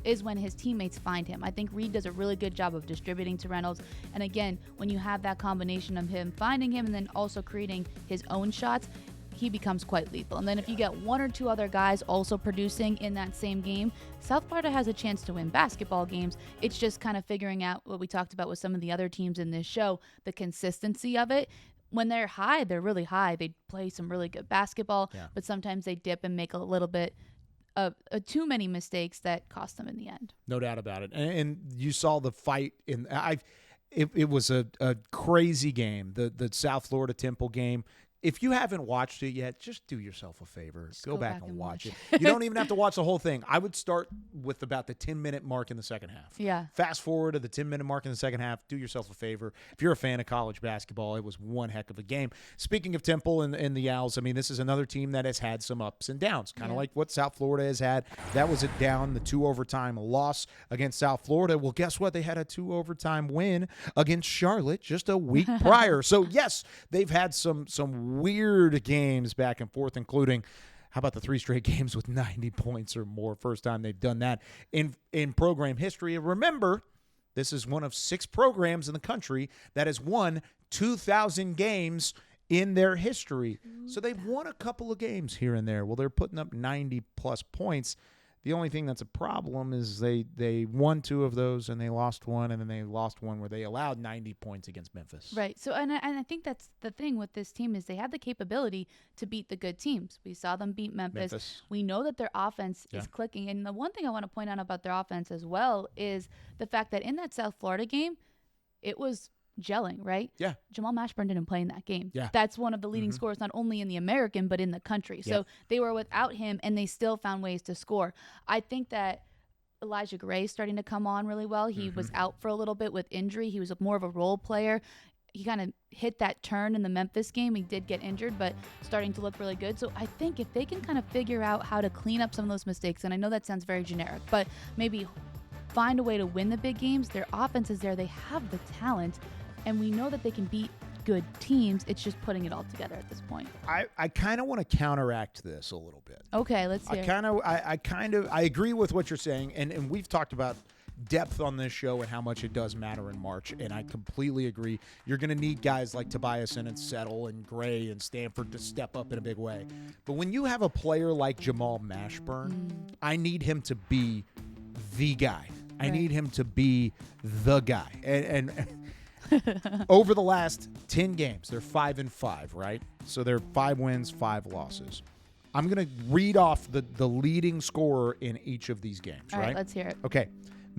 is when his teammates find him. I think Reed does a really good job of distributing to Reynolds. And again, when you have that combination of him finding him and then also creating his own shots, he becomes quite lethal. And then if you get 1 or 2 other guys also producing in that same game, South Florida has a chance to win basketball games. It's just kind of figuring out what we talked about with some of the other teams in this show, the consistency of it. When they're high, they're really high. They play some really good basketball, but sometimes they dip and make a little bit of too many mistakes that cost them in the end. No doubt about it. And you saw the fight it was a crazy game, the South Florida Temple game. If you haven't watched it yet, just do yourself a favor. Go back and watch it. You don't even have to watch the whole thing. I would start with about the 10-minute mark in the second half. Yeah. Fast forward to the 10-minute mark in the second half. Do yourself a favor. If you're a fan of college basketball, it was one heck of a game. Speaking of Temple and the Owls, I mean, this is another team that has had some ups and downs, kind of like what South Florida has had. That was a down, the 2 overtime loss against South Florida. Well, guess what? They had a 2 overtime win against Charlotte just a week prior. So, yes, they've had some weird games back and forth, including, how about the 3 straight games with 90 points or more? First time they've done that in program history. And remember, this is one of 6 programs in the country that has won 2,000 games in their history. So they've won a couple of games here and there. Well, they're putting up 90-plus points. The only thing that's a problem is they won 2 of those and they lost 1, and then they lost 1 where they allowed 90 points against Memphis. Right. So, and I think that's the thing with this team is they have the capability to beat the good teams. We saw them beat Memphis. We know that their offense is clicking. And the one thing I want to point out about their offense as well is the fact that in that South Florida game, it was gelling, right? Yeah. Jamal Mashburn didn't play in that game. Yeah. That's one of the leading scorers, not only in the American, but in the country. So they were without him, and they still found ways to score. I think that Elijah Gray starting to come on really well. He was out for a little bit with injury. He was more of a role player. He kind of hit that turn in the Memphis game. He did get injured, but starting to look really good. So I think if they can kind of figure out how to clean up some of those mistakes, and I know that sounds very generic, but maybe find a way to win the big games. Their offense is there. They have the talent, and we know that they can beat good teams. It's just putting it all together at this point. I kind of want to counteract this a little bit. Okay, let's hear it. I agree with what you're saying, and we've talked about depth on this show and how much it does matter in March, and I completely agree. You're going to need guys like Tobiasen and Settle and Gray and Stanford to step up in a big way. But when you have a player like Jamal Mashburn, I need him to be the guy. I need him to be the guy. And over the last 10 games, they're 5-5, right? So they're 5 wins, 5 losses. I'm going to read off the leading scorer in each of these games, All right, let's hear it. Okay.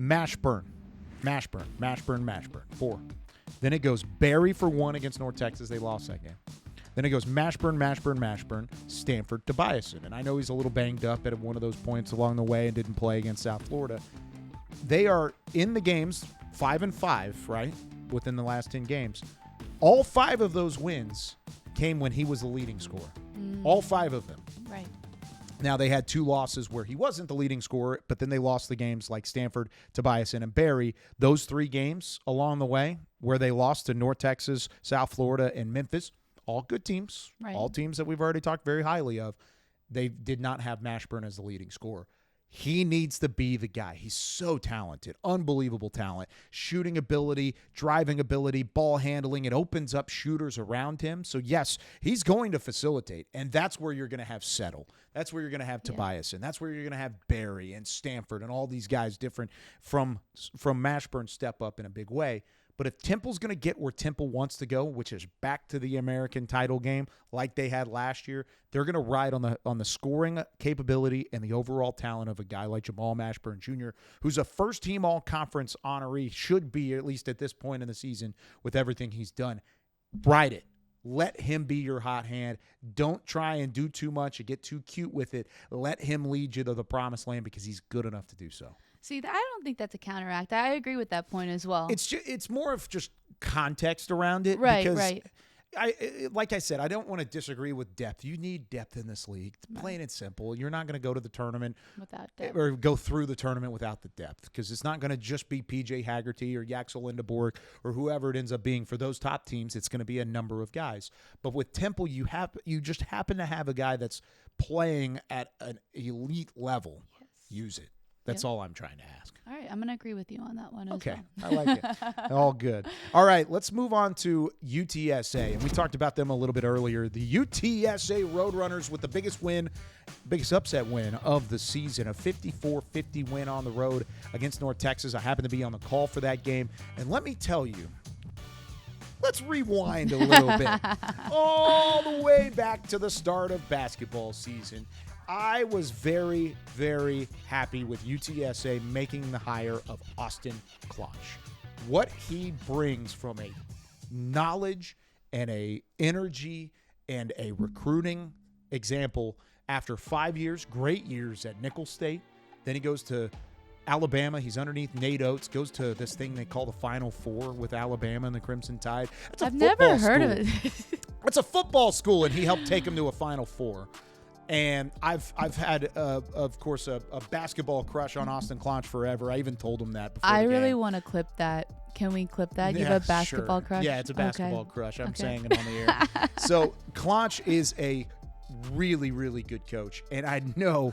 Mashburn, 4. Then it goes Barry for 1 against North Texas. They lost that game. Then it goes Mashburn, Stanford, Tobiasen. And I know he's a little banged up at one of those points along the way and didn't play against South Florida. They are in the games 5-5, right, within the last 10 games. All 5 of those wins came when he was the leading scorer. All 5 of them. Right. Now, they had 2 losses where he wasn't the leading scorer, but then they lost the games like Stanford, Tobiasen, and Barry. Those 3 games along the way where they lost to North Texas, South Florida, and Memphis, all good teams, all teams that we've already talked very highly of, they did not have Mashburn as the leading scorer. He needs to be the guy. He's so talented, unbelievable talent, shooting ability, driving ability, ball handling. It opens up shooters around him. So, yes, he's going to facilitate, and that's where you're going to have Settle. That's where you're going to have Tobiasen. That's where you're going to have Barry and Stanford and all these guys different from Mashburn step up in a big way. But if Temple's going to get where Temple wants to go, which is back to the American title game like they had last year, they're going to ride on the scoring capability and the overall talent of a guy like Jamal Mashburn Jr., who's a first-team all-conference honoree, should be at least at this point in the season with everything he's done. Ride it. Let him be your hot hand. Don't try and do too much and get too cute with it. Let him lead you to the promised land because he's good enough to do so. See, I don't think that's a counteract. I agree with that point as well. It's more of just context around it. Right, because right. Like I said, I don't want to disagree with depth. You need depth in this league. Plain and simple. You're not going to go to the tournament without depth, or go through the tournament without the depth, because it's not going to just be P.J. Haggerty or Yaxel Lendeborg or whoever it ends up being. For those top teams, it's going to be a number of guys. But with Temple, you just happen to have a guy that's playing at an elite level. Yes. Use it. That's all I'm trying to ask. All right, I'm going to agree with you on that one okay. as well. I like it. All good. All right, let's move on to UTSA. And we talked about them a little bit earlier. The UTSA Roadrunners with the biggest upset win of the season, a 54-50 win on the road against North Texas. I happened to be on the call for that game. And let me tell you, let's rewind a little bit. All the way back to the start of basketball season. I was very, very happy with UTSA making the hire of Austin Claunch. What he brings from a knowledge and a energy and a recruiting example after 5 years, great years at Nicholls State. Then he goes to Alabama. He's underneath Nate Oates, goes to this thing they call the Final Four with Alabama and the Crimson Tide. I've never heard of it. It's a football school, and he helped take him to a Final Four. And I've had, of course, a basketball crush on Austin Claunch forever. I even told him that before the game. I really want to clip that. Can we clip that? You have a basketball crush? Yeah, it's a basketball crush. I'm saying it on the air. So Claunch is a really, really good coach. And I know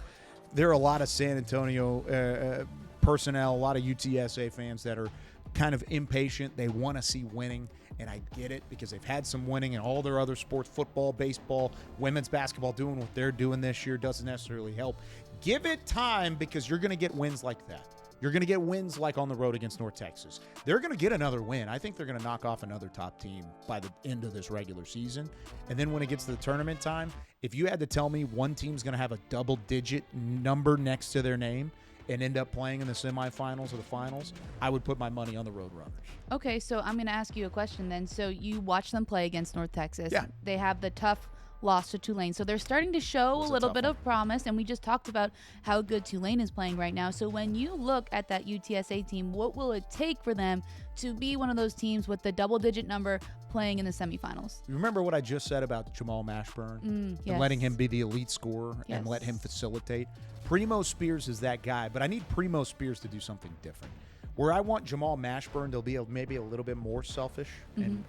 there are a lot of San Antonio personnel, a lot of UTSA fans that are kind of impatient. They want to see winning. And I get it, because they've had some winning in all their other sports, football, baseball, women's basketball. Doing what they're doing this year doesn't necessarily help. Give it time, because you're going to get wins like that. You're going to get wins like on the road against North Texas. They're going to get another win. I think they're going to knock off another top team by the end of this regular season. And then when it gets to the tournament time, if you had to tell me one team's going to have a double-digit number next to their name and end up playing in the semifinals or the finals, I would put my money on the Roadrunners. Okay, so I'm going to ask you a question then. So you watch them play against North Texas. Yeah. They have the tough lost to Tulane. So they're starting to show a little bit of promise, and we just talked about how good Tulane is playing right now. So when you look at that UTSA team, what will it take for them to be one of those teams with the double-digit number playing in the semifinals? Remember what I just said about Jamal Mashburn and Yes. letting him be the elite scorer and Yes. let him facilitate? Primo Spears is that guy, but I need Primo Spears to do something different. Where I want Jamal Mashburn to be maybe a little bit more selfish and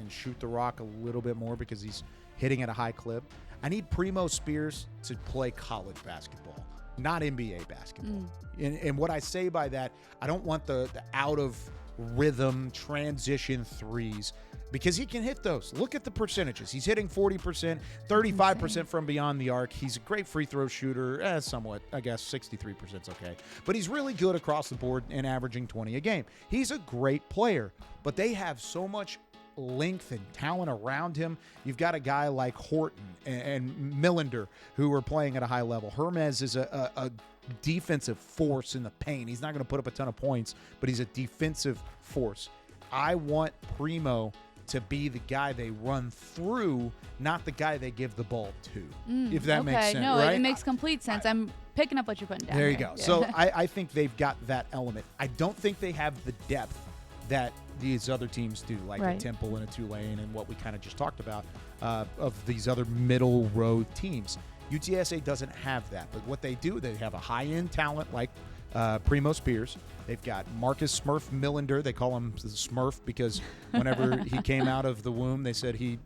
shoot the rock a little bit more because he's hitting at a high clip. I need Primo Spears to play college basketball, not NBA basketball. And what I say by that, I don't want the out of rhythm transition threes because he can hit those. Look at the percentages. He's hitting 40%, 35% from beyond the arc. He's a great free throw shooter, somewhat, I guess 63% is okay. But he's really good across the board and averaging 20 a game. He's a great player, but they have so much length and talent around him. You've got a guy like Horton and Millender who are playing at a high level. Hermes is a defensive force in the paint. He's not going to put up a ton of points, but he's a defensive force. I want Primo to be the guy they run through, not the guy they give the ball to, if that makes sense. No, right? it makes complete sense. I'm picking up what you're putting down. There you here. go. Yeah. So I think they've got that element. I don't think they have the depth that these other teams do, like a Temple and a Tulane and what we kind of just talked about of these other middle road teams. UTSA doesn't have that, but what they do, they have a high-end talent like Primo Spears. They've got Marcus Smurf Millender. They call him the Smurf because whenever he came out of the womb, they said he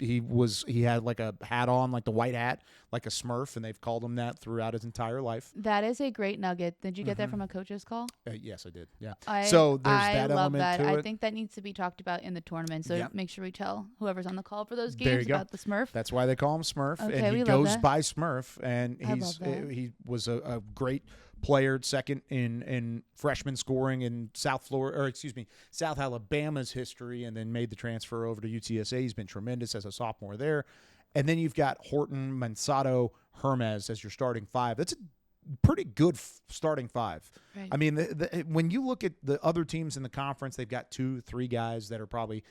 had like a hat on, like the white hat, like a Smurf, and they've called him that throughout his entire life. That is a great nugget. Did you get that from a coach's call? Yes, I did. Yeah. So there's that love element that. to it. I think that needs to be talked about in the tournament. So make sure we tell whoever's on the call for those There you games go. about the Smurf. That's why they call him Smurf, Okay, and we he love goes that. by Smurf, and I love that. he was a great player, second in freshman scoring in South Alabama's history, and then made the transfer over to UTSA. He's been tremendous as a sophomore there. And then you've got Horton, Mansato, Hermes as your starting five. That's a pretty good starting five. Right. I mean, when you look at the other teams in the conference, they've got 2-3 guys that are probably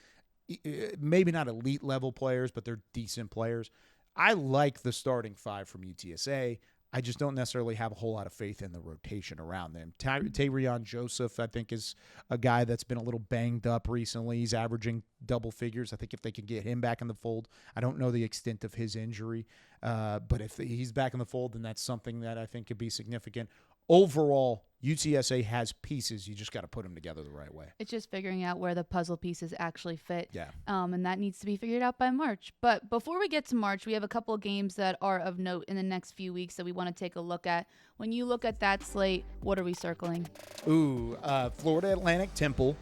maybe not elite level players, but they're decent players. I like the starting five from UTSA. I just don't necessarily have a whole lot of faith in the rotation around them. Tayrion Joseph, I think, is a guy that's been a little banged up recently. He's averaging double figures. I think if they could get him back in the fold, I don't know the extent of his injury, but if he's back in the fold, then that's something that I think could be significant. Overall, UTSA has pieces. You just got to put them together the right way. It's just figuring out where the puzzle pieces actually fit. Yeah. And that needs to be figured out by March. But before we get to March, we have a couple of games that are of note in the next few weeks that we want to take a look at. When you look at that slate, what are we circling? Florida Atlantic Temple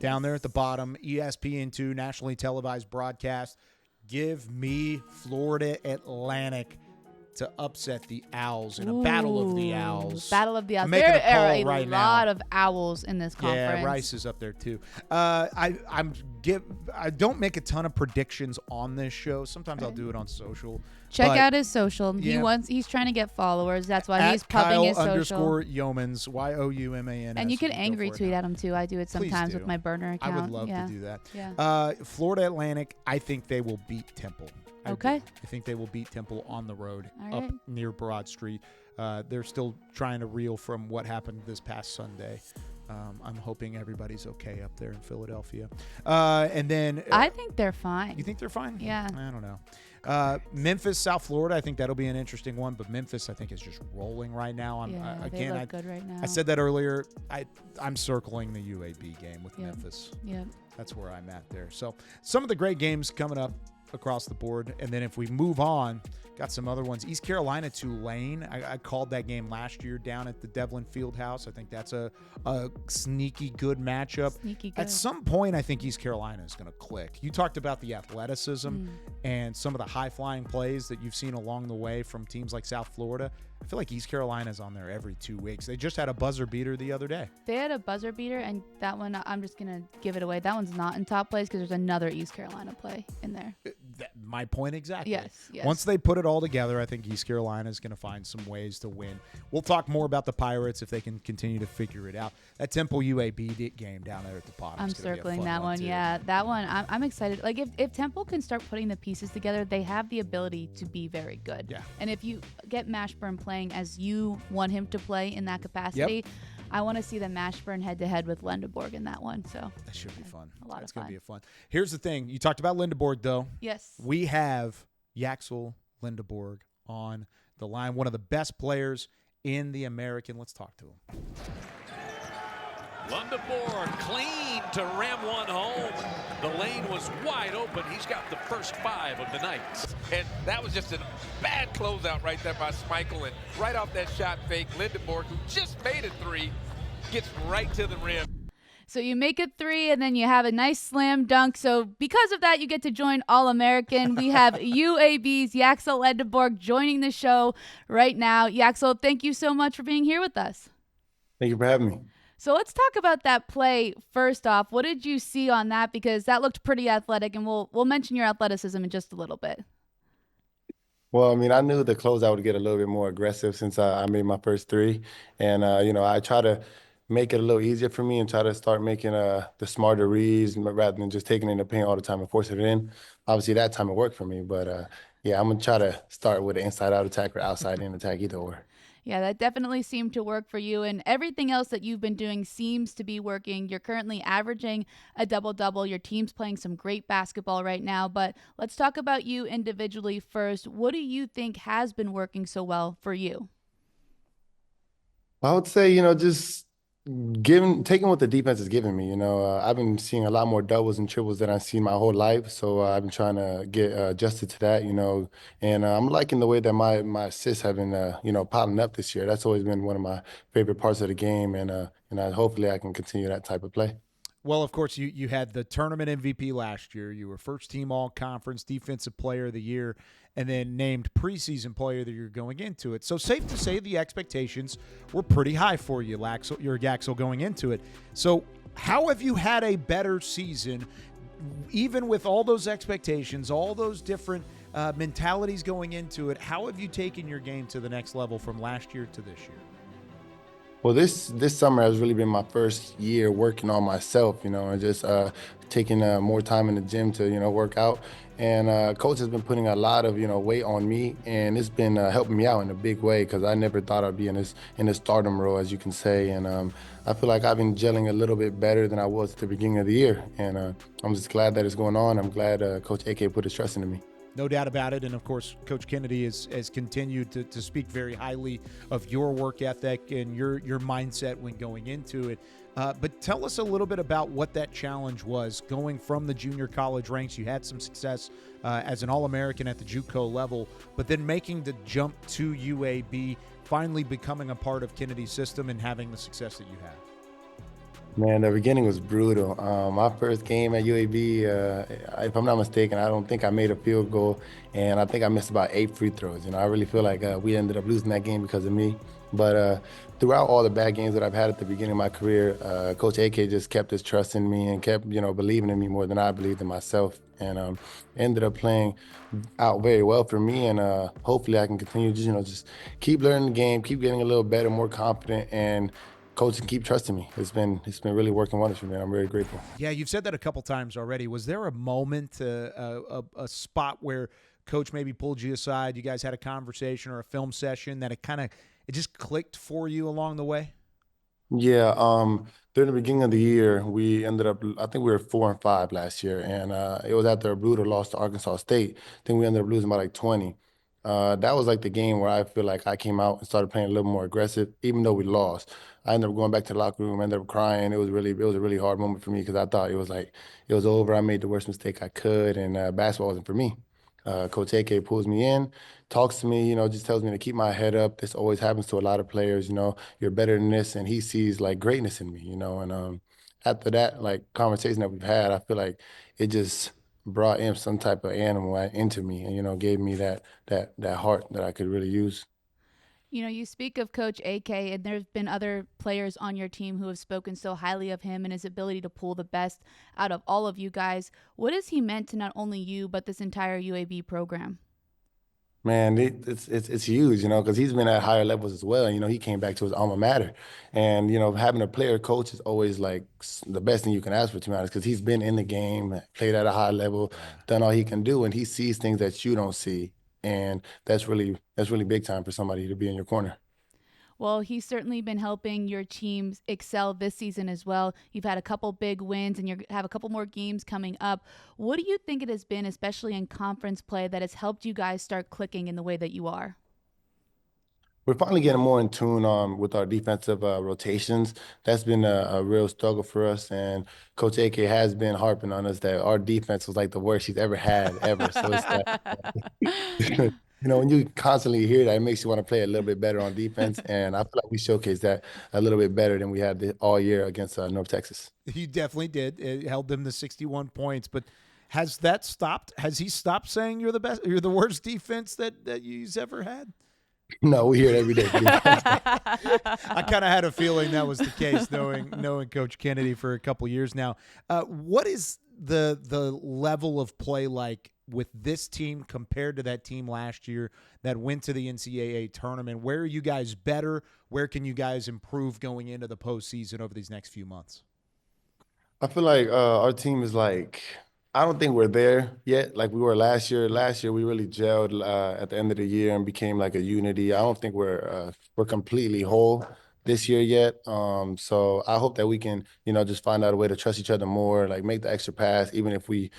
down there at the bottom, ESPN2, nationally televised broadcast. Give me Florida Atlantic to upset the Owls in a battle of the Owls. Battle of the Owls. I'm making There a call are a right lot now. of Owls in this conference. Yeah, Rice is up there too. I don't make a ton of predictions on this show. Sometimes I'll do it on social. Check out his social. Yeah. He's trying to get followers. That's why he's pubbing Kyle his social. _Youmans, Youmans. And you can angry tweet at him too. I do it sometimes with my burner account. I would love to do that. Yeah. Florida Atlantic, I think they will beat Temple. Okay. I think they will beat Temple on the road All up right. near Broad Street. They're still trying to reel from what happened this past Sunday. I'm hoping everybody's okay up there in Philadelphia. And then I think they're fine. You think they're fine? Yeah. I don't know. Memphis, South Florida, I think that'll be an interesting one. But Memphis, I think, is just rolling right now. They look good right now. I said that earlier. I'm circling the UAB game with Memphis. Yep. That's where I'm at there. So some of the great games coming up across the board. And then if we move on, got some other ones. East Carolina, Tulane. I called that game last year down at the Devlin Fieldhouse. I think that's a sneaky good matchup. Sneaky good. At some point, I think East Carolina is going to click. You talked about the athleticism and some of the high-flying plays that you've seen along the way from teams like South Florida. I feel like East Carolina's on there every 2 weeks. They just had a buzzer beater the other day. They had a buzzer beater, and that one, I'm just going to give it away. That one's not in top plays because there's another East Carolina play in there. My point exactly. Yes. Once they put it all together, I think East Carolina is going to find some ways to win. We'll talk more about the Pirates if they can continue to figure it out. That Temple UAB game down there at the bottom. I'm circling that one. Yeah, that one. I'm excited. Like if Temple can start putting the pieces together, they have the ability to be very good. Yeah. And if you get Mashburn playing as you want him to play in that capacity, I want to see the Mashburn head-to-head with Lendeborg in that one. So that should be fun. A lot That's of fun. going to be fun. Here's the thing. You talked about Lendeborg, though. Yes. We have Yaxel Lendeborg on the line, one of the best players in the American. Let's talk to him. Lendeborg clean to ram one home. The lane was wide open. He's got the first 5 of the night. And that was just a bad closeout right there by Schmeichel. And right off that shot fake, Lendeborg, who just made a 3, gets right to the rim. So you make it 3, and then you have a nice slam dunk. So because of that, you get to join All-American. We have UAB's Yaxel Lendeborg joining the show right now. Yaxel, thank you so much for being here with us. Thank you for having me. So let's talk about that play first off. What did you see on that? Because that looked pretty athletic, and we'll mention your athleticism in just a little bit. Well, I mean, I knew the closeout would get a little bit more aggressive since I made my first 3. And, I try to make it a little easier for me and try to start making the smarter reads rather than just taking it in the paint all the time and forcing it in. Obviously, that time it worked for me. But, I'm going to try to start with an inside-out attack or outside-in attack, either or. Yeah, that definitely seemed to work for you, and everything else that you've been doing seems to be working. You're currently averaging a double-double. Your team's playing some great basketball right now, but let's talk about you individually first. What do you think has been working so well for you? I would say, just taking what the defense is giving me. I've been seeing a lot more doubles and triples than I've seen my whole life. So I've been trying to get adjusted to that, and I'm liking the way that my assists have been, piling up this year. That's always been one of my favorite parts of the game. And hopefully I can continue that type of play. Well, of course, you had the tournament MVP last year. You were first-team All-Conference, Defensive Player of the Year, and then named preseason Player of the Year going into it. So safe to say the expectations were pretty high for you, Yaxel, going into it. So how have you had a better season, even with all those expectations, all those different mentalities going into it? How have you taken your game to the next level from last year to this year? Well, this summer has really been my first year working on myself, and just taking more time in the gym to, work out. And coach has been putting a lot of, weight on me, and it's been helping me out in a big way because I never thought I'd be in this stardom role, as you can say. And I feel like I've been gelling a little bit better than I was at the beginning of the year. And I'm just glad that it's going on. I'm glad Coach AK put his trust into me. No doubt about it. And, of course, Coach Kennedy has continued to speak very highly of your work ethic and your mindset when going into it. But tell us a little bit about what that challenge was going from the junior college ranks. You had some success as an All-American at the JUCO level, but then making the jump to UAB, finally becoming a part of Kennedy's system and having the success that you had. Man, the beginning was brutal. My first game at UAB, if I'm not mistaken, I don't think I made a field goal, and I think I missed about 8 free throws. I really feel like we ended up losing that game because of me. But throughout all the bad games that I've had at the beginning of my career, Coach AK just kept his trust in me and kept, believing in me more than I believed in myself, and ended up playing out very well for me. And hopefully I can continue, just keep learning the game, keep getting a little better, more confident, and Coach can keep trusting me. It's been really working wonders for me. I'm very grateful. Yeah, you've said that a couple times already. Was there a moment, a spot where Coach maybe pulled you aside, you guys had a conversation or a film session that it just clicked for you along the way? Yeah, during the beginning of the year, we ended up, I think we were 4-5 last year, and it was after a brutal loss to Arkansas State. I think we ended up losing by like 20. That was like the game where I feel like I came out and started playing a little more aggressive, even though we lost. I ended up going back to the locker room, ended up crying. It was a really hard moment for me because I thought it was over. I made the worst mistake I could, and basketball wasn't for me. Coach AK pulls me in, talks to me, just tells me to keep my head up. This always happens to a lot of players, you're better than this, and he sees like greatness in me, and after that like conversation that we've had, I feel like it just brought in some type of animal into me, and gave me that heart that I could really use. You know, you speak of Coach AK, and there's been other players on your team who have spoken so highly of him and his ability to pull the best out of all of you guys. What has he meant to not only you, but this entire UAB program? Man, it's huge, because he's been at higher levels as well. And, he came back to his alma mater. And, having a player coach is always like the best thing you can ask for, to be honest, because he's been in the game, played at a high level, done all he can do, and he sees things that you don't see. And that's really big time for somebody to be in your corner. Well, he's certainly been helping your teams excel this season as well. You've had a couple big wins and you have a couple more games coming up. What do you think it has been, especially in conference play, that has helped you guys start clicking in the way that you are? We're finally getting more in tune with our defensive rotations. That's been a real struggle for us. And Coach AK has been harping on us that our defense was like the worst he's ever had, ever. So it's that, when you constantly hear that, it makes you want to play a little bit better on defense. And I feel like we showcased that a little bit better than we had all year against North Texas. You definitely did. It held them to 61 points. But has that stopped? Has he stopped saying you're the best, you're the worst defense that you've ever had? No, we hear it every day. I kind of had a feeling that was the case, knowing Coach Kennedy for a couple years now. What is the level of play like with this team compared to that team last year that went to the NCAA tournament? Where are you guys better? Where can you guys improve going into the postseason over these next few months? I feel like our team is like, I don't think we're there yet like we were last year. Last year, we really gelled at the end of the year and became like a unity. I don't think we're completely whole this year yet. So I hope that we can, just find out a way to trust each other more, like make the extra pass, even if we,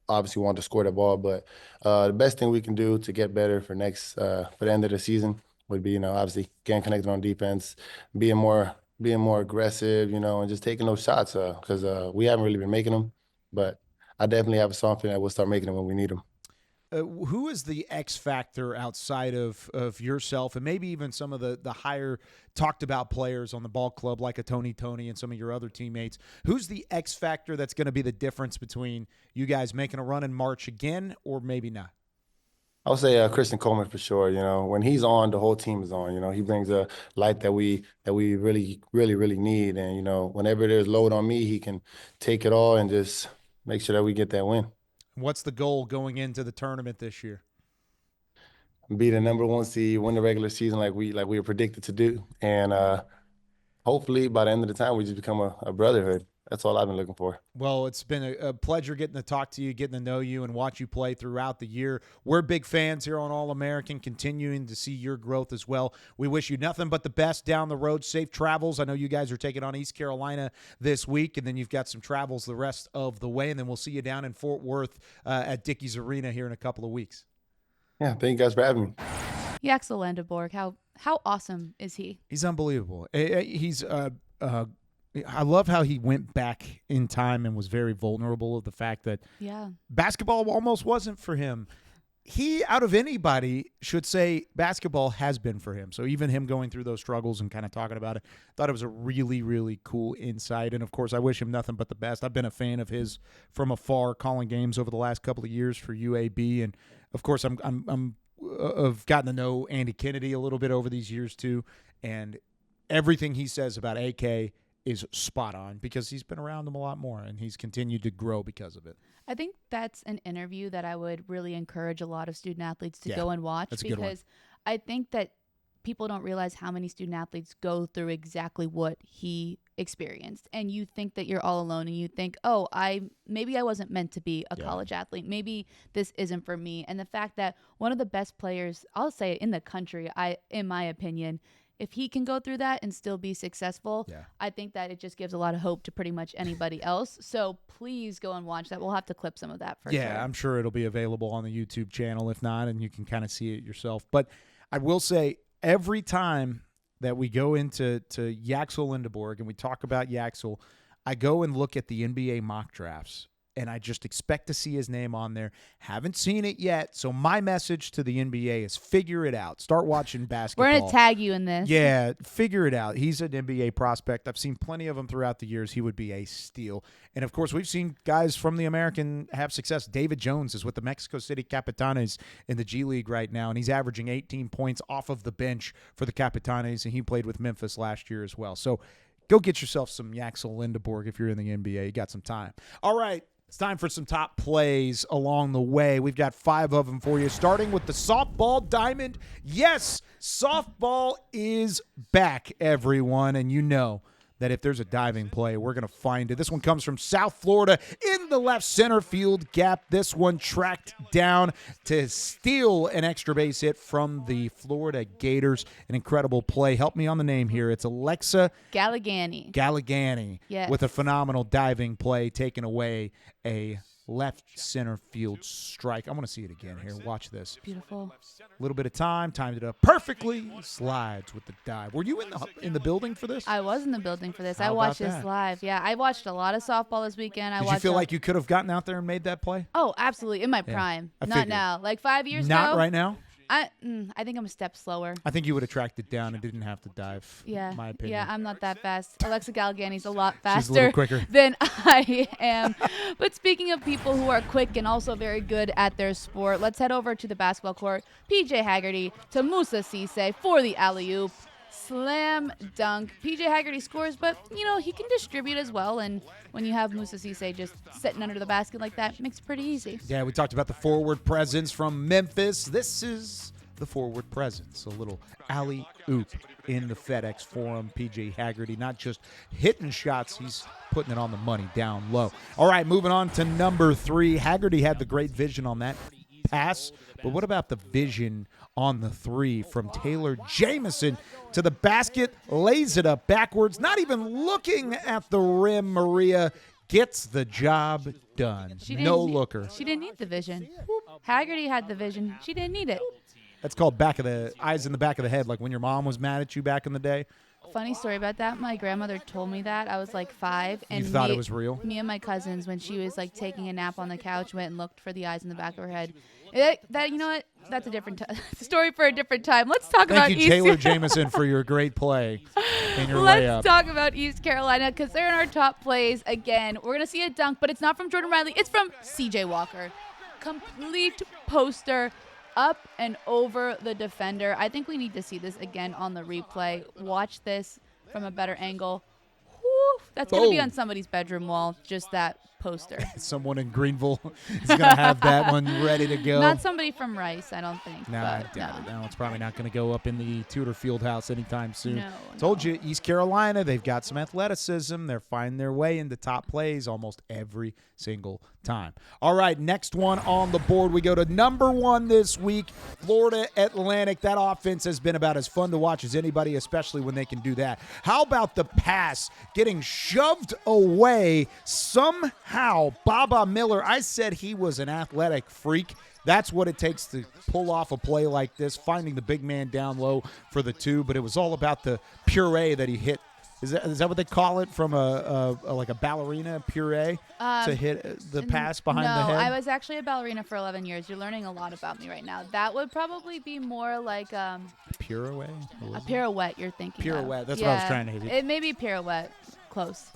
obviously want to score the ball. But the best thing we can do to get better for the end of the season would be, obviously getting connected on defense, being more aggressive, and just taking those shots because we haven't really been making them. But I definitely have a something that we'll start making them when we need them. Who is the X factor outside of yourself and maybe even some of the higher talked about players on the ball club like a Tony and some of your other teammates? Who's the X factor that's going to be the difference between you guys making a run in March again or maybe not? I would say Christian Coleman for sure. When he's on, the whole team is on. He brings a light that we really, really, really need. And, whenever there's load on me, he can take it all and just make sure that we get that win. What's the goal going into the tournament this year? Be the number 1 seed, win the regular season like we were predicted to do. And hopefully by the end of the time, we just become a brotherhood. That's all I've been looking for. Well, it's been a pleasure getting to talk to you, getting to know you, and watch you play throughout the year. We're big fans here on All-American, continuing to see your growth as well. We wish you nothing but the best down the road. Safe travels. I know you guys are taking on East Carolina this week, and then you've got some travels the rest of the way, and then we'll see you down in Fort Worth at Dickies Arena here in a couple of weeks. Yeah, thank you guys for having me. Yaxel Lendeborg, how awesome is he? He's unbelievable. I love how he went back in time and was very vulnerable of the fact that basketball almost wasn't for him. He, out of anybody, should say basketball has been for him. So even him going through those struggles and kind of talking about it, thought it was a really, really cool insight. And, of course, I wish him nothing but the best. I've been a fan of his from afar, calling games over the last couple of years for UAB. And, of course, I've gotten to know Andy Kennedy a little bit over these years too. And everything he says about AK is spot on because he's been around them a lot more and he's continued to grow because of it. I think that's an interview that I would really encourage a lot of student athletes to go and watch because I think that people don't realize how many student athletes go through exactly what he experienced. And you think that you're all alone and you think, oh, maybe I wasn't meant to be a college athlete. Maybe this isn't for me. And the fact that one of the best players, I'll say it, in the country, in my opinion, if he can go through that and still be successful, I think that it just gives a lot of hope to pretty much anybody else. So please go and watch that. We'll have to clip some of that for sure. Yeah, I'm sure it'll be available on the YouTube channel. If not, and you can kind of see it yourself. But I will say every time that we go into Yaxel Lendeborg and we talk about Yaxel, I go and look at the NBA mock drafts. and I just expect to see his name on there. Haven't seen it yet, so my message to the NBA is figure it out. Start watching basketball. We're going to tag you in this. Yeah, figure it out. He's an NBA prospect. I've seen plenty of them throughout the years. He would be a steal. And, of course, we've seen guys from the American have success. David Jones is with the Mexico City Capitanes in the G League right now, and he's averaging 18 points off of the bench for the Capitanes, and he played with Memphis last year as well. So go get yourself some Yaxel Lendeborg if you're in the NBA. You got some time. All right, it's time for some top plays along the way. We've got 5 of them for you, starting with the softball diamond. Yes, softball is back, everyone, and you know that if there's a diving play, we're going to find it. This one comes from South Florida in the left center field gap. This one tracked down to steal an extra base hit from the Florida Gators. An incredible play. Help me on the name here. It's Alexa Galligani. Yes. With a phenomenal diving play, taking away a left center field strike. I want to see it again here. Watch this. Beautiful. A little bit of time, timed it up perfectly. Slides with the dive. Were you in the building for this? I was in the building for this. How I watched about this that? live. Yeah, I watched a lot of softball this weekend. Did you feel like you could have gotten out there and made that play? Oh, absolutely. In my prime. I Not figured. now. Like 5 years ago. Not right now? I think I'm a step slower. I think you would have tracked it down and didn't have to dive. Yeah. In my opinion. Yeah, I'm not that fast. Alexa Galligani's a lot She's a faster little quicker. than I am. But speaking of people who are quick and also very good at their sport, let's head over to the basketball court. PJ Haggerty to Musa Cisse for the alley-oop. Slam dunk. PJ Haggerty scores, but, he can distribute as well. And when you have Musa Cisse just sitting under the basket like that, it makes it pretty easy. Yeah, we talked about the forward presence from Memphis. This is the forward presence. A little alley-oop in the FedEx Forum. PJ Haggerty not just hitting shots, he's putting it on the money down low. All right, moving on to number 3. Haggerty had the great vision on that pass, but what about the vision on the 3 from Taylor Jamison to the basket, lays it up backwards, not even looking at the rim. Maria gets the job done. No looker. She didn't need the vision. Haggerty had the vision. She didn't need it. That's called back of the eyes in the back of the head, like when your mom was mad at you back in the day. Funny story about that. My grandmother told me that. I was like 5. And You thought it was real? Me and my cousins, when she was like taking a nap on the couch, went and looked for the eyes in the back of her head. You know what? That's a different story for a different time. Let's talk about Thank you, Taylor Jamison, for your great play in your Let's layup. talk about East Carolina because they're in our top plays again. We're going to see a dunk, but it's not from Jordan Riley. It's from C.J. Walker. Complete poster up and over the defender. I think we need to see this again on the replay. Watch this from a better angle. Whew, that's going to be on somebody's bedroom wall, just that poster. Someone in Greenville is going to have that one ready to go. Not somebody from Rice, I don't think. No, I doubt it. No, it's probably not going to go up in the Tudor Fieldhouse anytime soon. No, Told you, East Carolina, they've got some athleticism. They're finding their way into top plays almost every single time. All right, next one on the board. We go to number 1 this week, Florida Atlantic. That offense has been about as fun to watch as anybody, especially when they can do that. How about the pass getting shoved away somehow? Baba Miller, I said he was an athletic freak. That's what it takes to pull off a play like this, finding the big man down low for the 2, but it was all about the puree that he hit. Is that what they call it, from like a ballerina puree to hit the pass behind the head? No, I was actually a ballerina for 11 years. You're learning a lot about me right now. That would probably be more like Puree? a pirouette you're thinking Pirouette. of. That's what I was trying to hit. It may be pirouette. Close.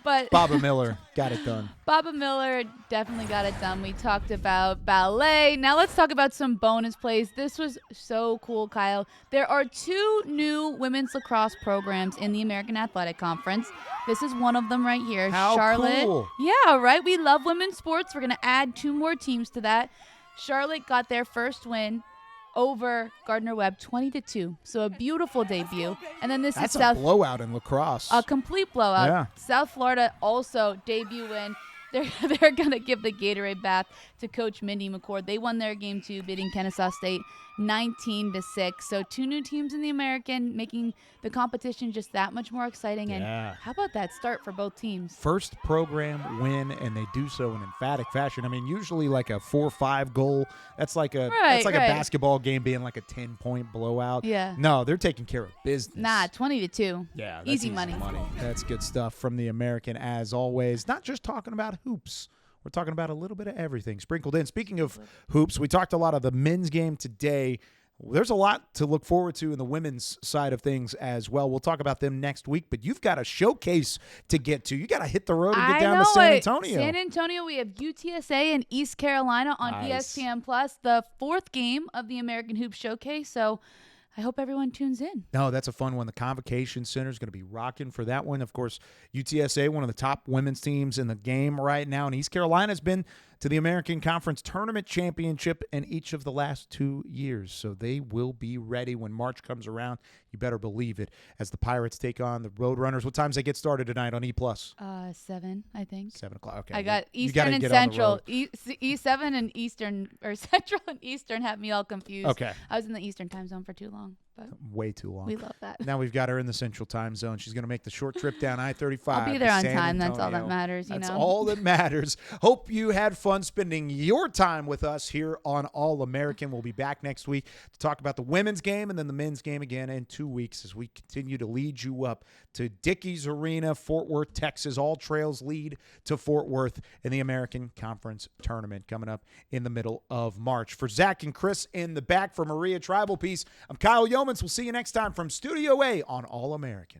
But Baba Miller got it done. Baba Miller definitely got it done. We talked about ballet. Now let's talk about some bonus plays. This was so cool, Kyle. There are 2 new women's lacrosse programs in the American Athletic Conference. This is one of them right here. How Charlotte. cool. Yeah, right? We love women's sports. We're going to add 2 more teams to that. Charlotte got their first win over Gardner-Webb 20-2. So a beautiful debut. And then That's is a South blowout in lacrosse. a complete blowout. Yeah. South Florida also debut win. They're going to give the Gatorade bath to Coach Mindy McCord. They won their game 2, beating Kennesaw State 19-6. So 2 new teams in the American, making the competition just that much more exciting. And how about that start for both teams? First program win, and they do so in emphatic fashion. I mean, usually like a 4-5 goal. That's like a a basketball game being like a 10-point blowout. Yeah. No, they're taking care of business. Nah, 20-2. Yeah, that's easy money. That's good stuff from the American, as always. Not just talking about hoops. We're talking about a little bit of everything sprinkled in. Speaking of hoops, we talked a lot of the men's game today. There's a lot to look forward to in the women's side of things as well. We'll talk about them next week, but you've got a showcase to get to. You got to hit the road and get down to San Antonio. San Antonio, we have UTSA and East Carolina on ESPN+, the 4th game of the American Hoop Showcase. So I hope everyone tunes in. No, that's a fun one. The Convocation Center is going to be rocking for that one. Of course, UTSA, one of the top women's teams in the game right now, and East Carolina has been to the American Conference Tournament Championship in each of the last 2 years. So they will be ready when March comes around. You better believe it. As the Pirates take on the Roadrunners. What times they get started tonight on E+? 7, I think. 7 o'clock. Okay. I got Eastern and Central. E7 and Eastern, or Central and Eastern have me all confused. Okay. I was in the Eastern time zone for too long. But way too long. We love that. Now we've got her in the Central time zone. She's going to make the short trip down I-35. I'll be there on San time. Antonio. That's all that matters. That's all that matters. Hope you had fun spending your time with us here on All American. We'll be back next week to talk about the women's game and then the men's game again in 2 weeks as we continue to lead you up to Dickies Arena, Fort Worth, Texas. All trails lead to Fort Worth in the American Conference Tournament coming up in the middle of March. For Zach and Chris in the back, for Maria Trivelpiece, I'm Kyle Youmans. We'll see you next time from Studio A on All American.